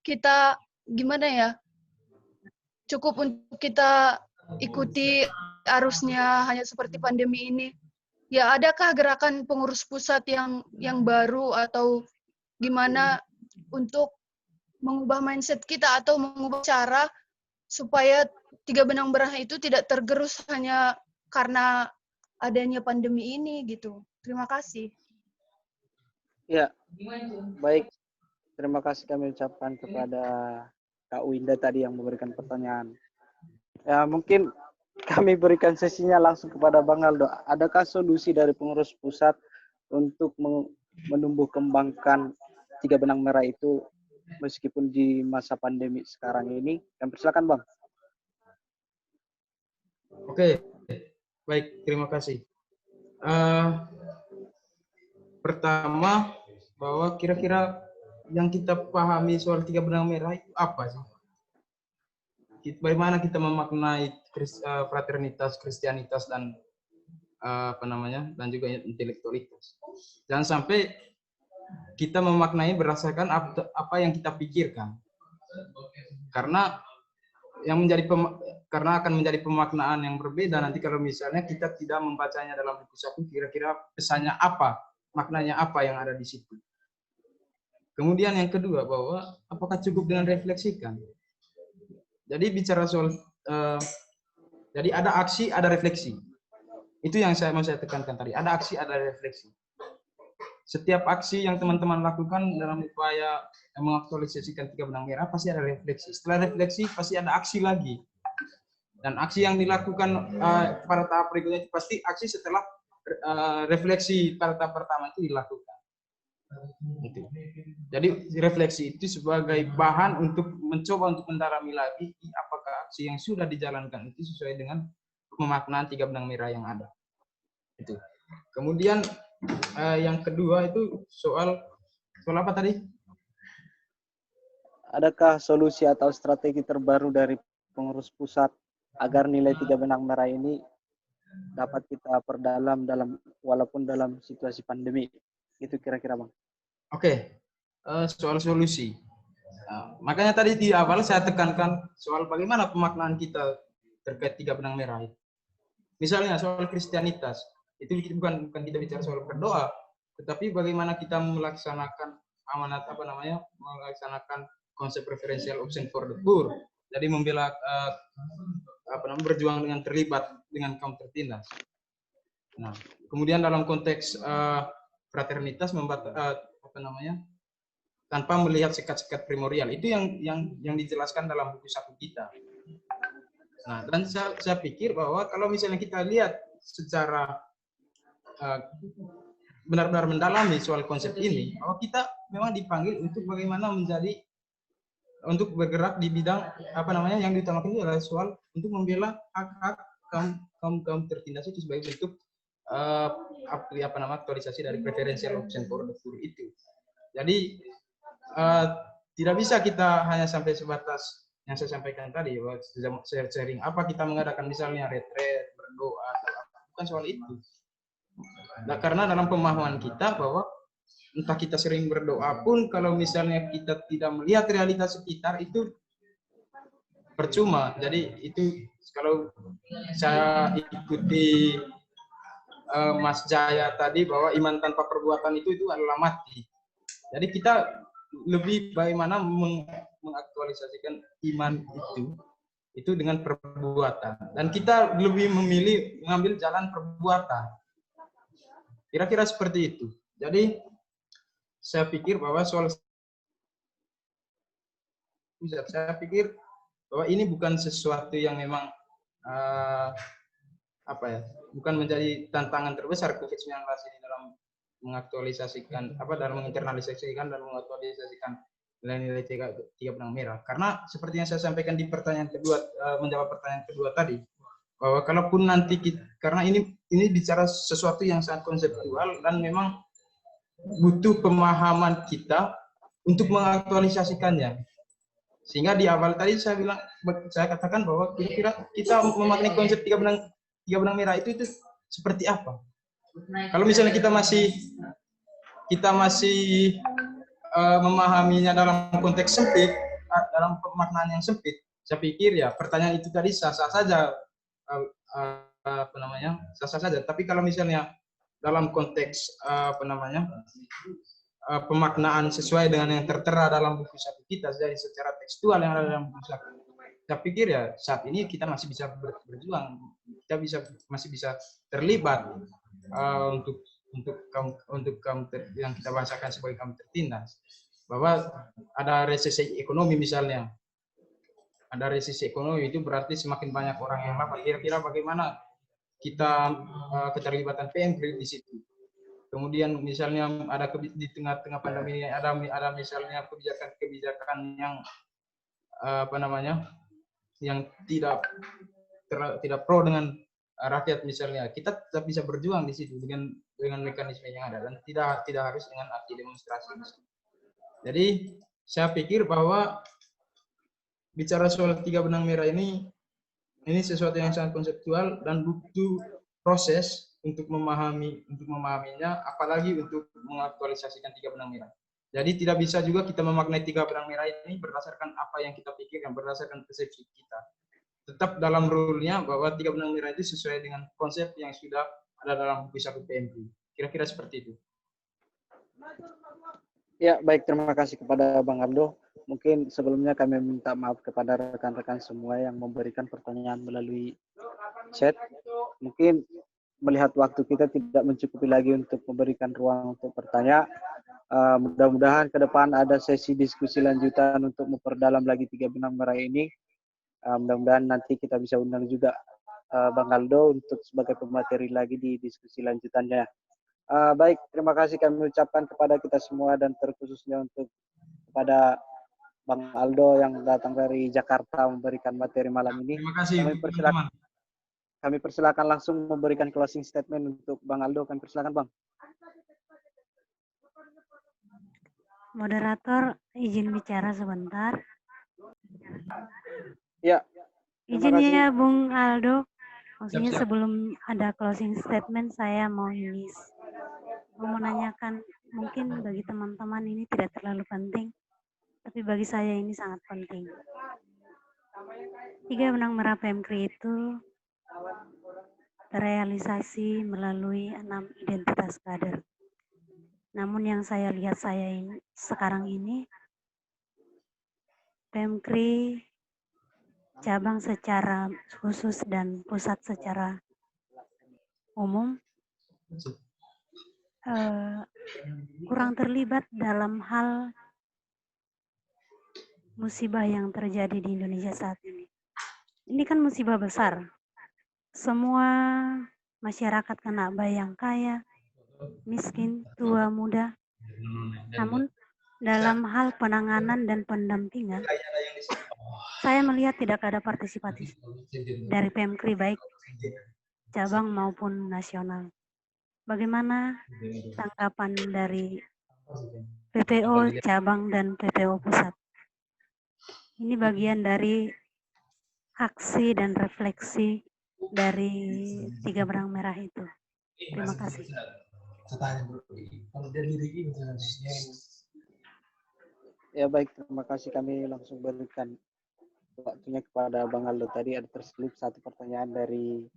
kita gimana ya? Cukup untuk kita ikuti arusnya hanya seperti pandemi ini. Ya, adakah gerakan pengurus pusat yang baru atau gimana untuk mengubah mindset kita atau mengubah cara supaya 3 benang merah itu tidak tergerus hanya karena adanya pandemi ini gitu. Terima kasih. Ya, baik. Terima kasih kami ucapkan kepada Kak Winda tadi yang memberikan pertanyaan. Ya, mungkin kami berikan sesinya langsung kepada Bang Aldo. Adakah solusi dari pengurus pusat untuk menumbuh kembangkan 3 benang merah itu meskipun di masa pandemi sekarang ini? Kami persilakan Bang. Oke, baik, terima kasih. Pertama, bahwa kira-kira yang kita pahami soal 3 benang merah itu apa sih? Bagaimana kita memaknai fraternitas, kristianitas dan dan juga intelektualitas. Jangan sampai kita memaknai berdasarkan apa yang kita pikirkan. Karena karena akan menjadi pemaknaan yang berbeda nanti kalau misalnya kita tidak membacanya dalam buku saku, kira-kira pesannya apa, maknanya apa yang ada di situ. Kemudian yang kedua, bahwa apakah cukup dengan refleksikan. Jadi bicara soal jadi ada aksi, ada refleksi. Itu yang mau saya tekankan tadi. Ada aksi, ada refleksi. Setiap aksi yang teman-teman lakukan dalam upaya mengaktualisasikan 3 benang merah pasti ada refleksi. Setelah refleksi pasti ada aksi lagi. Dan aksi yang dilakukan pada tahap berikutnya itu pasti aksi setelah refleksi pada tahap pertama itu dilakukan. Itu. Jadi refleksi itu sebagai bahan untuk mencoba untuk mendalami lagi apakah aksi yang sudah dijalankan itu sesuai dengan pemaknaan 3 benang merah yang ada. Itu. Kemudian yang kedua itu soal apa tadi? Adakah solusi atau strategi terbaru dari pengurus pusat agar nilai 3 benang merah ini dapat kita perdalam walaupun dalam situasi pandemi? Itu kira-kira, Bang. Oke, soal solusi. Makanya tadi di awal saya tekankan soal bagaimana pemaknaan kita terkait 3 benang merah. Misalnya soal Kristianitas. Itu bukan kita bicara soal berdoa, tetapi bagaimana kita melaksanakan amanat melaksanakan konsep preferential option for the poor. Jadi membela berjuang dengan terlibat dengan kaum tertindas. Nah, kemudian dalam konteks fraternitas tanpa melihat sekat-sekat primordial itu yang dijelaskan dalam buku saku kita. Nah, dan saya pikir bahwa kalau misalnya kita lihat secara benar-benar mendalami soal konsep ini, bahwa kita memang dipanggil untuk bagaimana untuk bergerak di bidang yang diutamakan itu adalah soal untuk membela hak-hak kaum tertindas itu sebagai bentuk aktualisasi dari preferential option for the poor itu. Jadi tidak bisa kita hanya sampai sebatas yang saya sampaikan tadi, bahwa sharing apa kita mengadakan misalnya retret, berdoa, atau apa. Bukan soal itu. Nah, karena dalam pemahaman kita bahwa entah kita sering berdoa pun kalau misalnya kita tidak melihat realitas sekitar itu percuma. Jadi itu kalau saya ikuti Mas Jaya tadi bahwa iman tanpa perbuatan itu adalah mati. Jadi kita lebih bagaimana mengaktualisasikan iman itu dengan perbuatan, dan kita lebih memilih mengambil jalan perbuatan. Kira-kira seperti itu. Jadi saya pikir bahwa ini bukan sesuatu yang memang bukan menjadi tantangan terbesar COVID-19 ini dalam mengaktualisasikan dalam menginternalisasikan dan mengaktualisasikan nilai-nilai 3 benang merah. Karena seperti yang saya sampaikan di pertanyaan kedua, menjawab pertanyaan kedua tadi, bahwa kalaupun nanti karena ini bicara sesuatu yang sangat konseptual dan memang butuh pemahaman kita untuk mengaktualisasikannya. Sehingga di awal tadi saya katakan bahwa kira-kira kita memaknai konsep 3 benang merah itu seperti apa. Kalau misalnya kita masih memahaminya dalam konteks sempit, dalam pemaknaan yang sempit, saya pikir ya pertanyaan itu tadi sah-sah saja. Sah-sah saja. Tapi kalau misalnya dalam konteks pemaknaan sesuai dengan yang tertera dalam buku saku kita, jadi secara tekstual yang ada dalam buku saku, saya pikir ya saat ini kita masih bisa berjuang, kita masih bisa terlibat untuk kaum yang kita bahasakan sebagai kaum tertindas. Bahwa ada resesi ekonomi misalnya. Ada resesi ekonomi itu berarti semakin banyak orang yang lapar. Kira-kira bagaimana kita keterlibatan PMK di situ. Kemudian misalnya ada di tengah-tengah pandemi ini ada misalnya kebijakan yang yang tidak pro dengan rakyat misalnya. Kita tetap bisa berjuang di situ dengan mekanisme yang ada dan tidak harus dengan aksi demonstrasi. Jadi saya pikir bahwa bicara soal 3 benang merah ini sesuatu yang sangat konseptual dan butuh proses untuk memahaminya, apalagi untuk mengaktualisasikan 3 benang merah. Jadi tidak bisa juga kita memaknai 3 benang merah ini berdasarkan apa yang kita pikirkan, berdasarkan persepsi kita. Tetap dalam rule-nya bahwa 3 benang merah itu sesuai dengan konsep yang sudah ada dalam buku 1 PMP. Kira-kira seperti itu. Ya, baik, terima kasih kepada Bang Aldo. Mungkin sebelumnya kami minta maaf kepada rekan-rekan semua yang memberikan pertanyaan melalui chat. Mungkin melihat waktu kita tidak mencukupi lagi untuk memberikan ruang untuk bertanya. Mudah-mudahan ke depan ada sesi diskusi lanjutan untuk memperdalam lagi 3 benang merah ini. Mudah-mudahan nanti kita bisa undang juga Bang Aldo untuk sebagai pemateri lagi di diskusi lanjutannya. Baik, terima kasih kami ucapkan kepada kita semua dan terkhususnya untuk kepada Bang Aldo yang datang dari Jakarta memberikan materi malam ini. Terima kasih teman-teman. Kami persilakan langsung memberikan closing statement untuk Bang Aldo. Kami persilakan, Bang. Moderator, izin bicara sebentar. Ya. Izin ya, Bung Aldo. Maksudnya Siap. sebelum ada closing statement, saya mau menanyakan, mungkin bagi teman-teman ini tidak terlalu penting, tapi bagi saya ini sangat penting. 3 benang merah PMKRI itu terrealisasi melalui 6 identitas kader. Namun yang saya lihat sekarang ini, PMKRI cabang secara khusus dan pusat secara umum kurang terlibat dalam hal musibah yang terjadi di Indonesia saat ini. Ini kan musibah besar. Semua masyarakat kena, baik yang kaya, miskin, tua, muda. Namun dalam hal penanganan dan pendampingan, saya melihat tidak ada partisipatif dari PMKRI baik cabang maupun nasional. Bagaimana tanggapan dari PPO cabang dan PPO pusat? Ini bagian dari aksi dan refleksi dari 3 benang merah itu. Terima kasih. Ya baik, terima kasih. Kami langsung berikan waktunya kepada Bang Aldo. Tadi ada terselip satu pertanyaan dari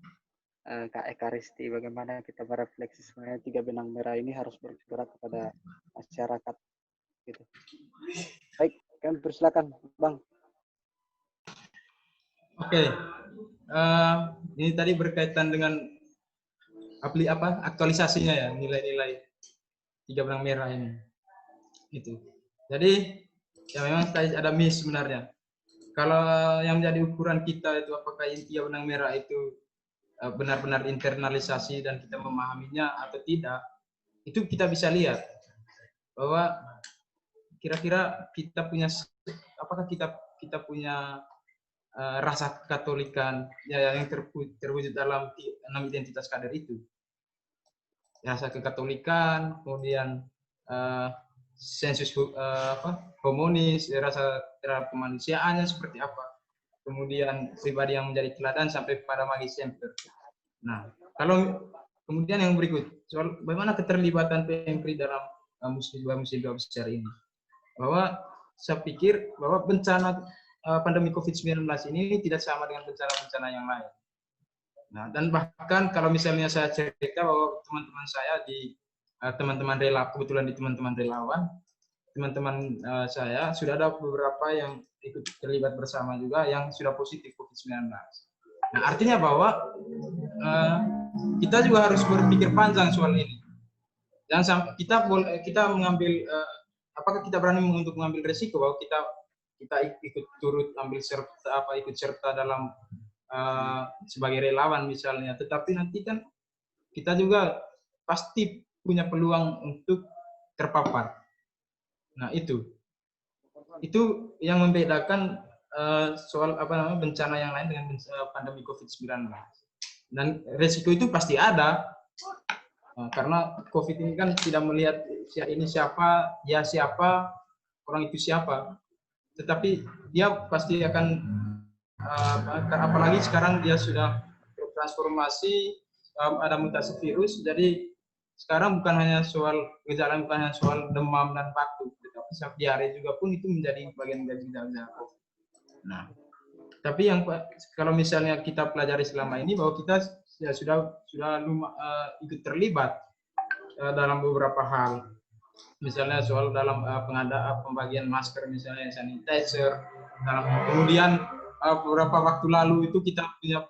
Kak Eka Risti. Bagaimana kita merefleksi sebenarnya 3 benang merah ini harus bergerak kepada masyarakat. Gitu. Baik, kami persilakan Bang. Oke. Ini tadi berkaitan dengan aktualisasinya ya, nilai-nilai 3 benang merah ini. Gitu. Jadi ya memang ada miss sebenarnya. Kalau yang menjadi ukuran kita itu apakah 3 benang merah itu benar-benar internalisasi dan kita memahaminya atau tidak, itu kita bisa lihat bahwa kira-kira kita punya, apakah kita punya rasa Katolikan ya, yang terwujud dalam 6 identitas kader itu. Rasa kekatolikan, kemudian sensus homonis, rasa kemanusiaannya seperti apa, kemudian pribadi yang menjadi teladan sampai pada magis semper. Nah, kalau kemudian yang berikut soal bagaimana keterlibatan PMKRI dalam musibah besar ini, bahwa saya pikir bahwa bencana pandemi COVID-19 ini tidak sama dengan bencana-bencana yang lain. Nah, dan bahkan kalau misalnya saya cerita bahwa teman-teman saya di teman-teman kebetulan di teman-teman relawan, teman-teman saya sudah ada beberapa yang ikut terlibat bersama juga yang sudah positif COVID-19. Nah, artinya bahwa kita juga harus berpikir panjang soal ini. Jangan sampai kita mengambil, apakah kita berani untuk mengambil resiko bahwa kita ikut turut ikut serta dalam sebagai relawan misalnya, tetapi nanti kan kita juga pasti punya peluang untuk terpapar. Nah, itu yang membedakan soal bencana yang lain dengan pandemi COVID-19. Dan resiko itu pasti ada, karena COVID ini kan tidak melihat ini siapa, ya siapa, orang itu siapa. Tetapi dia pasti akan apalagi sekarang dia sudah bertransformasi ada mutasi virus, jadi sekarang bukan hanya soal gejala, bukan hanya soal demam dan batuk, tetapi diare juga pun itu menjadi bagian dari gejala COVID. Nah, tapi yang kalau misalnya kita pelajari selama ini bahwa kita ya sudah ikut terlibat dalam beberapa hal, misalnya soal dalam pengadaan pembagian masker, misalnya sanitizer, kemudian beberapa waktu lalu itu kita punya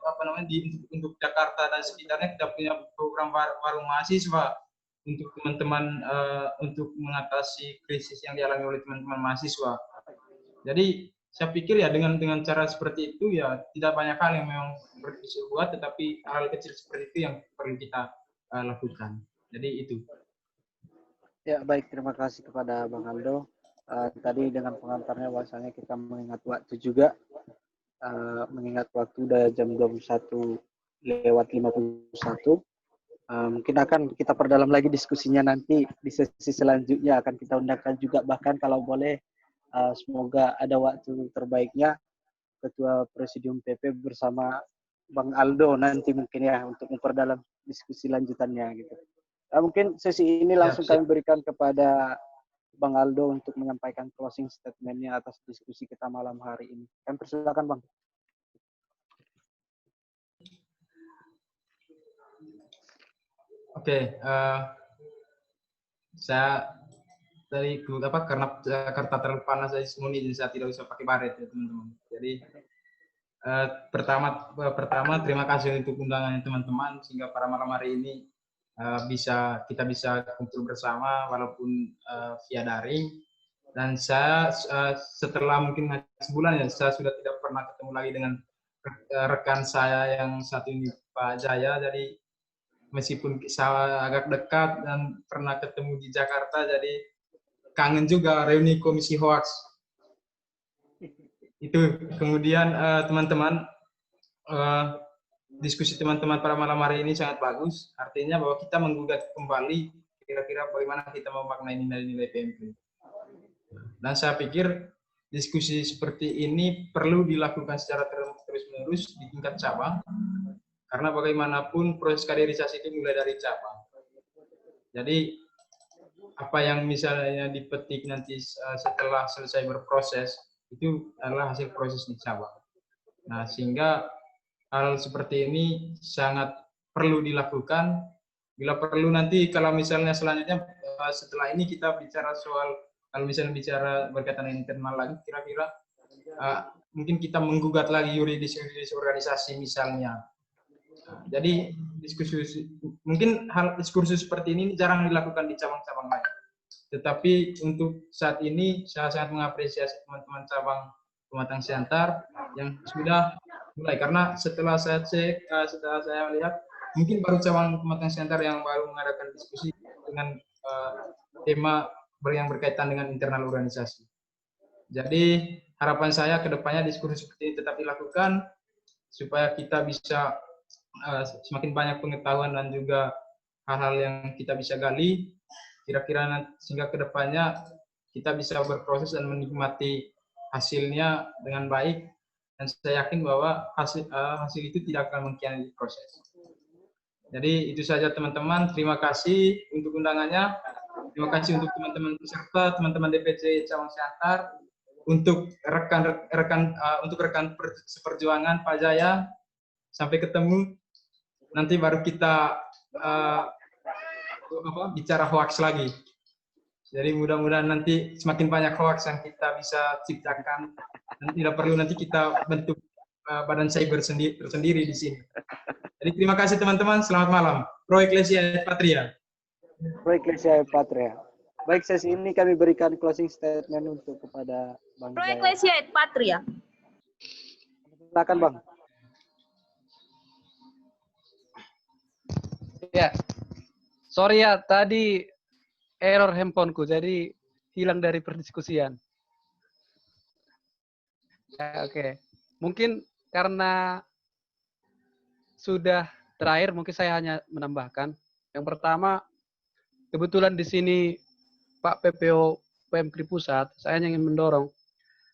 untuk Jakarta dan sekitarnya kita punya program warung mahasiswa untuk teman-teman untuk mengatasi krisis yang dialami oleh teman-teman mahasiswa. Jadi saya pikir ya dengan cara seperti itu ya tidak banyak hal yang memang perlu dibuat, tetapi hal kecil seperti itu yang perlu kita lakukan. Jadi itu. Ya, baik, terima kasih kepada Bang Aldo. Tadi dengan pengantarnya bahwasanya kita mengingat waktu juga. Mengingat waktu udah jam 21:51. Mungkin akan kita perdalam lagi diskusinya nanti di sesi selanjutnya, akan kita undangkan juga, bahkan kalau boleh semoga ada waktu terbaiknya Ketua Presidium PP bersama Bang Aldo nanti mungkin ya untuk memperdalam diskusi lanjutannya gitu. Mungkin sesi ini langsung kami berikan kepada Bang Aldo untuk menyampaikan closing statement-nya atas diskusi kita malam hari ini. Kami persilakan, Bang. Oke, saya dari karena Jakarta terlalu panas saya sembunyi, jadi saya tidak bisa pakai baret ya teman-teman. Jadi pertama terima kasih untuk undangannya teman-teman sehingga pada malam hari ini kita bisa kumpul bersama walaupun via daring. Dan saya setelah mungkin sebulan ya saya sudah tidak pernah ketemu lagi dengan rekan saya yang saat ini Pak Jaya. Jadi meskipun saya agak dekat dan pernah ketemu di Jakarta, jadi kangen juga reuni komisi hoax. Itu kemudian teman-teman diskusi teman-teman pada malam hari ini sangat bagus. Artinya bahwa kita menggugat kembali kira-kira bagaimana kita memaknai nilai-nilai PMP. Dan saya pikir diskusi seperti ini perlu dilakukan secara terus-menerus di tingkat cabang. Karena bagaimanapun proses kaderisasi itu mulai dari cabang. Jadi apa yang misalnya dipetik nanti setelah selesai berproses itu adalah hasil proses di cabang. Nah, sehingga hal seperti ini sangat perlu dilakukan. Bila perlu nanti kalau misalnya selanjutnya setelah ini kita bicara soal, kalau misalnya bicara berkaitan internal lagi, kira-kira mungkin kita menggugat lagi yuridis organisasi misalnya. Jadi mungkin hal diskursus seperti ini jarang dilakukan di cabang-cabang lain. Tetapi untuk saat ini saya sangat mengapresiasi teman-teman cabang Pematang Siantar yang sudah mulai, karena setelah saya cek, setelah saya lihat mungkin baru cabang Pematang Siantar yang baru mengadakan diskusi dengan tema yang berkaitan dengan internal organisasi. Jadi harapan saya ke depannya diskursus seperti ini tetap dilakukan supaya kita bisa semakin banyak pengetahuan dan juga hal-hal yang kita bisa gali, kira-kira sehingga kedepannya kita bisa berproses dan menikmati hasilnya dengan baik, dan saya yakin bahwa hasil itu tidak akan mengkhianati proses. Jadi itu saja teman-teman, terima kasih untuk undangannya, terima kasih untuk teman-teman peserta, teman-teman DPC Cabang Siantar, untuk rekan seperjuangan Pak Jaya, sampai ketemu. Nanti baru kita bicara hoax lagi. Jadi mudah-mudahan nanti semakin banyak hoax yang kita bisa ciptakan. Dan tidak perlu nanti kita bentuk badan cyber tersendiri di sini. Jadi terima kasih teman-teman. Selamat malam. Pro Ecclesia et Patria. Pro Ecclesia et Patria. Baik, sesi ini kami berikan closing statement untuk kepada Bang Pro Jaya. Ecclesia et Patria. Silakan, Bang. Ya, sorry ya, tadi error handphoneku, jadi hilang dari perdiskusian. Ya, oke. Mungkin karena sudah terakhir, mungkin saya hanya menambahkan. Yang pertama, kebetulan di sini Pak PPO PMKRI Pusat, saya hanya ingin mendorong.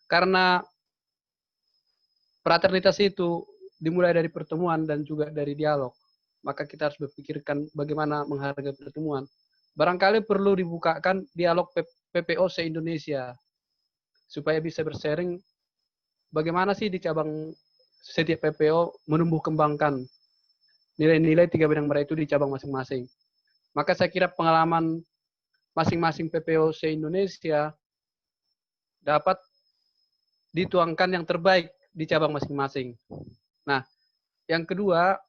Karena fraternitas itu dimulai dari pertemuan dan juga dari dialog. maka kita harus berpikirkan bagaimana menghargai pertemuan. Barangkali perlu dibukakan dialog PPO se-Indonesia supaya bisa bersharing bagaimana sih di cabang setiap PPO menumbuh kembangkan nilai-nilai 3 benang merah itu di cabang masing-masing. Maka saya kira pengalaman masing-masing PPO se-Indonesia dapat dituangkan yang terbaik di cabang masing-masing. Nah, yang kedua,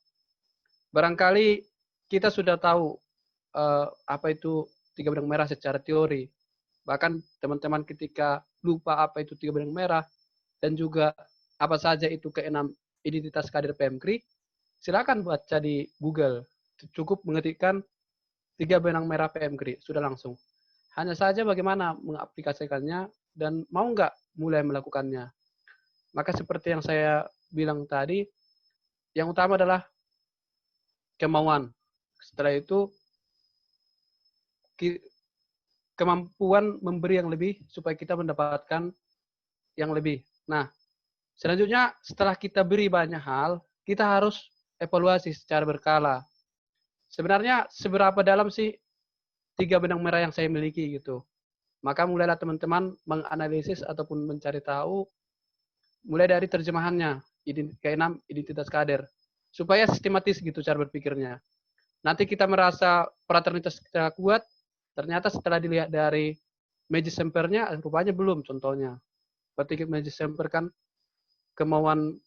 barangkali kita sudah tahu apa itu 3 benang merah secara teori. Bahkan teman-teman ketika lupa apa itu 3 benang merah dan juga apa saja itu ke-6 identitas kader PMKRI, silakan baca di Google. Cukup mengetikkan 3 benang merah PMKRI, sudah langsung. Hanya saja bagaimana mengaplikasikannya dan mau nggak mulai melakukannya. Maka seperti yang saya bilang tadi, yang utama adalah kemauan. Setelah itu, kemampuan memberi yang lebih supaya kita mendapatkan yang lebih. Nah, selanjutnya setelah kita beri banyak hal, kita harus evaluasi secara berkala. Sebenarnya seberapa dalam sih 3 benang merah yang saya miliki gitu. Maka mulailah teman-teman menganalisis ataupun mencari tahu mulai dari terjemahannya, ke-6 identitas kader. Supaya sistematis gitu cara berpikirnya. Nanti kita merasa fraternitas kita kuat, ternyata setelah dilihat dari Magis Sempernya, rupanya belum contohnya. Berarti Magis Semper kan kemampuan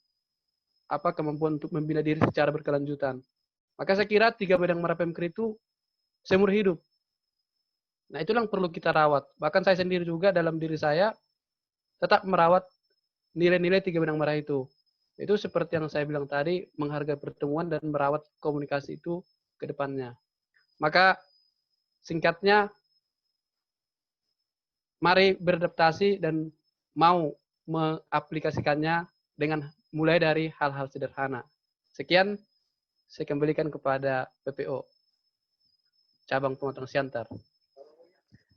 untuk membina diri secara berkelanjutan. Maka saya kira 3 benang merah PMKRI itu seumur hidup. Nah, itu yang perlu kita rawat. Bahkan saya sendiri juga dalam diri saya tetap merawat nilai-nilai 3 benang merah itu. Itu seperti yang saya bilang tadi, menghargai pertemuan dan merawat komunikasi itu ke depannya. Maka singkatnya, mari beradaptasi dan mau mengaplikasikannya dengan mulai dari hal-hal sederhana. Sekian, saya kembalikan kepada PPO, Cabang Pematang Siantar.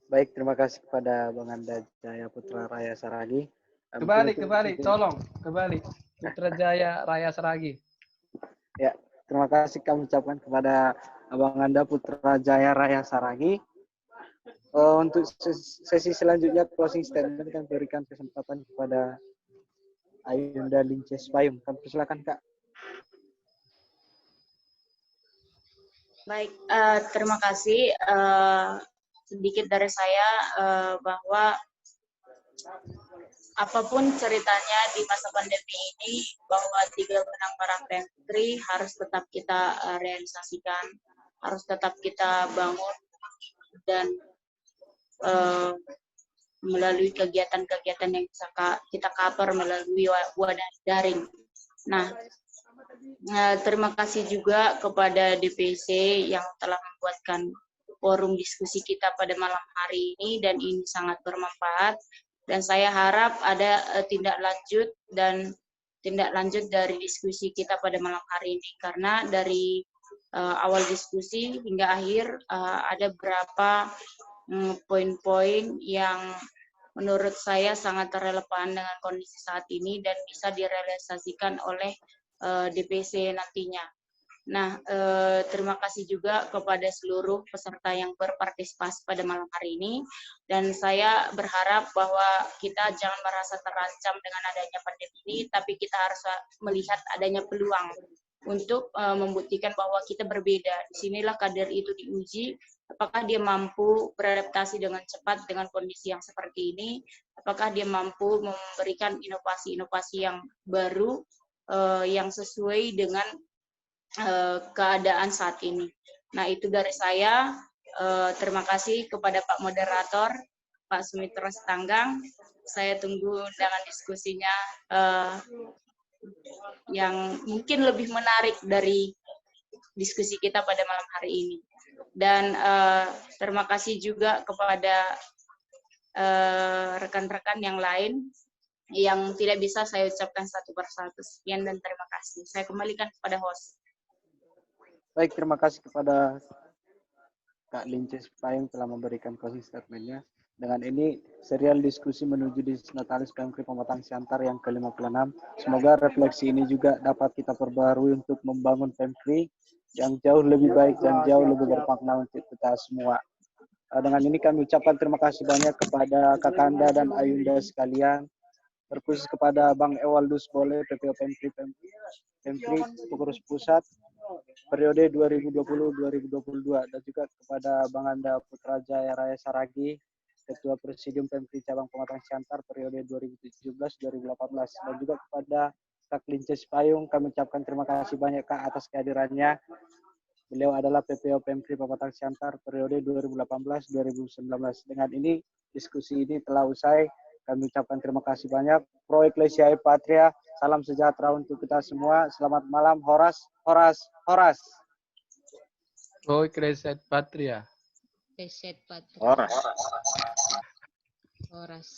Baik, terima kasih kepada Bang Anda Jaya Putra Raya Saragi. Kembali, tolong, kembali. Putra Jaya Raya Saragi. Ya, terima kasih kami ucapkan kepada Abang Anda Putra Jaya Raya Saragi. Untuk sesi selanjutnya, closing statement kami berikan kesempatan kepada Ayunda Linces Payung. Kami persilakan, Kak. Baik, terima kasih. Sedikit dari saya bahwa apapun ceritanya di masa pandemi ini, bahwa 3 benang merah PMKRI harus tetap kita realisasikan, harus tetap kita bangun dan melalui kegiatan-kegiatan yang bisa kita cover melalui wadah daring. Nah, terima kasih juga kepada DPC yang telah membuatkan forum diskusi kita pada malam hari ini, dan ini sangat bermanfaat. Dan saya harap ada tindak lanjut dari diskusi kita pada malam hari ini, karena dari awal diskusi hingga akhir ada beberapa poin-poin yang menurut saya sangat relevan dengan kondisi saat ini dan bisa direalisasikan oleh DPC nantinya. Nah, terima kasih juga kepada seluruh peserta yang berpartisipasi pada malam hari ini, dan saya berharap bahwa kita jangan merasa terancam dengan adanya pandemi ini, tapi kita harus melihat adanya peluang untuk membuktikan bahwa kita berbeda. Disinilah kader itu diuji, apakah dia mampu beradaptasi dengan cepat dengan kondisi yang seperti ini, apakah dia mampu memberikan inovasi-inovasi yang baru, yang sesuai dengan keadaan saat ini. Nah, itu dari saya. Terima kasih kepada Pak Moderator, Pak Sumitra Setanggang. Saya tunggu dengan diskusinya yang mungkin lebih menarik dari diskusi kita pada malam hari ini. Dan terima kasih juga kepada rekan-rekan yang lain yang tidak bisa saya ucapkan satu persatu. Sekian dan terima kasih. Saya kembalikan kepada host. Baik, terima kasih kepada Kak Linces Payung telah memberikan closing statement-nya. Dengan ini, serial diskusi menuju Disnatalis Pemkri Pematang Siantar yang ke-56. Semoga refleksi ini juga dapat kita perbarui untuk membangun Pemkri yang jauh lebih baik dan jauh lebih bermakna untuk kita semua. Dengan ini kami ucapkan terima kasih banyak kepada Kakanda dan Ayunda sekalian, terkhusus kepada Bang Ewaldus Bole, PPO Pemkri Pengurus Pusat, periode 2020-2022, dan juga kepada Bang Anda Putra Jaya Raya Saragi, Ketua Presidium Pemkri Cabang Pematang Siantar periode 2017-2018, dan juga kepada Kak Linces Payung, kami ucapkan terima kasih banyak Kak atas kehadirannya. Beliau adalah PPO Pemkri Pematang Siantar periode 2018-2019. Dengan ini, diskusi ini telah usai. Kami ucapkan terima kasih banyak. Pro Ecclesiae Patria, salam sejahtera untuk kita semua. Selamat malam, Horas, Horas, Horas. Pro Ecclesiae Patria. Reset Patria. Horas. Horas.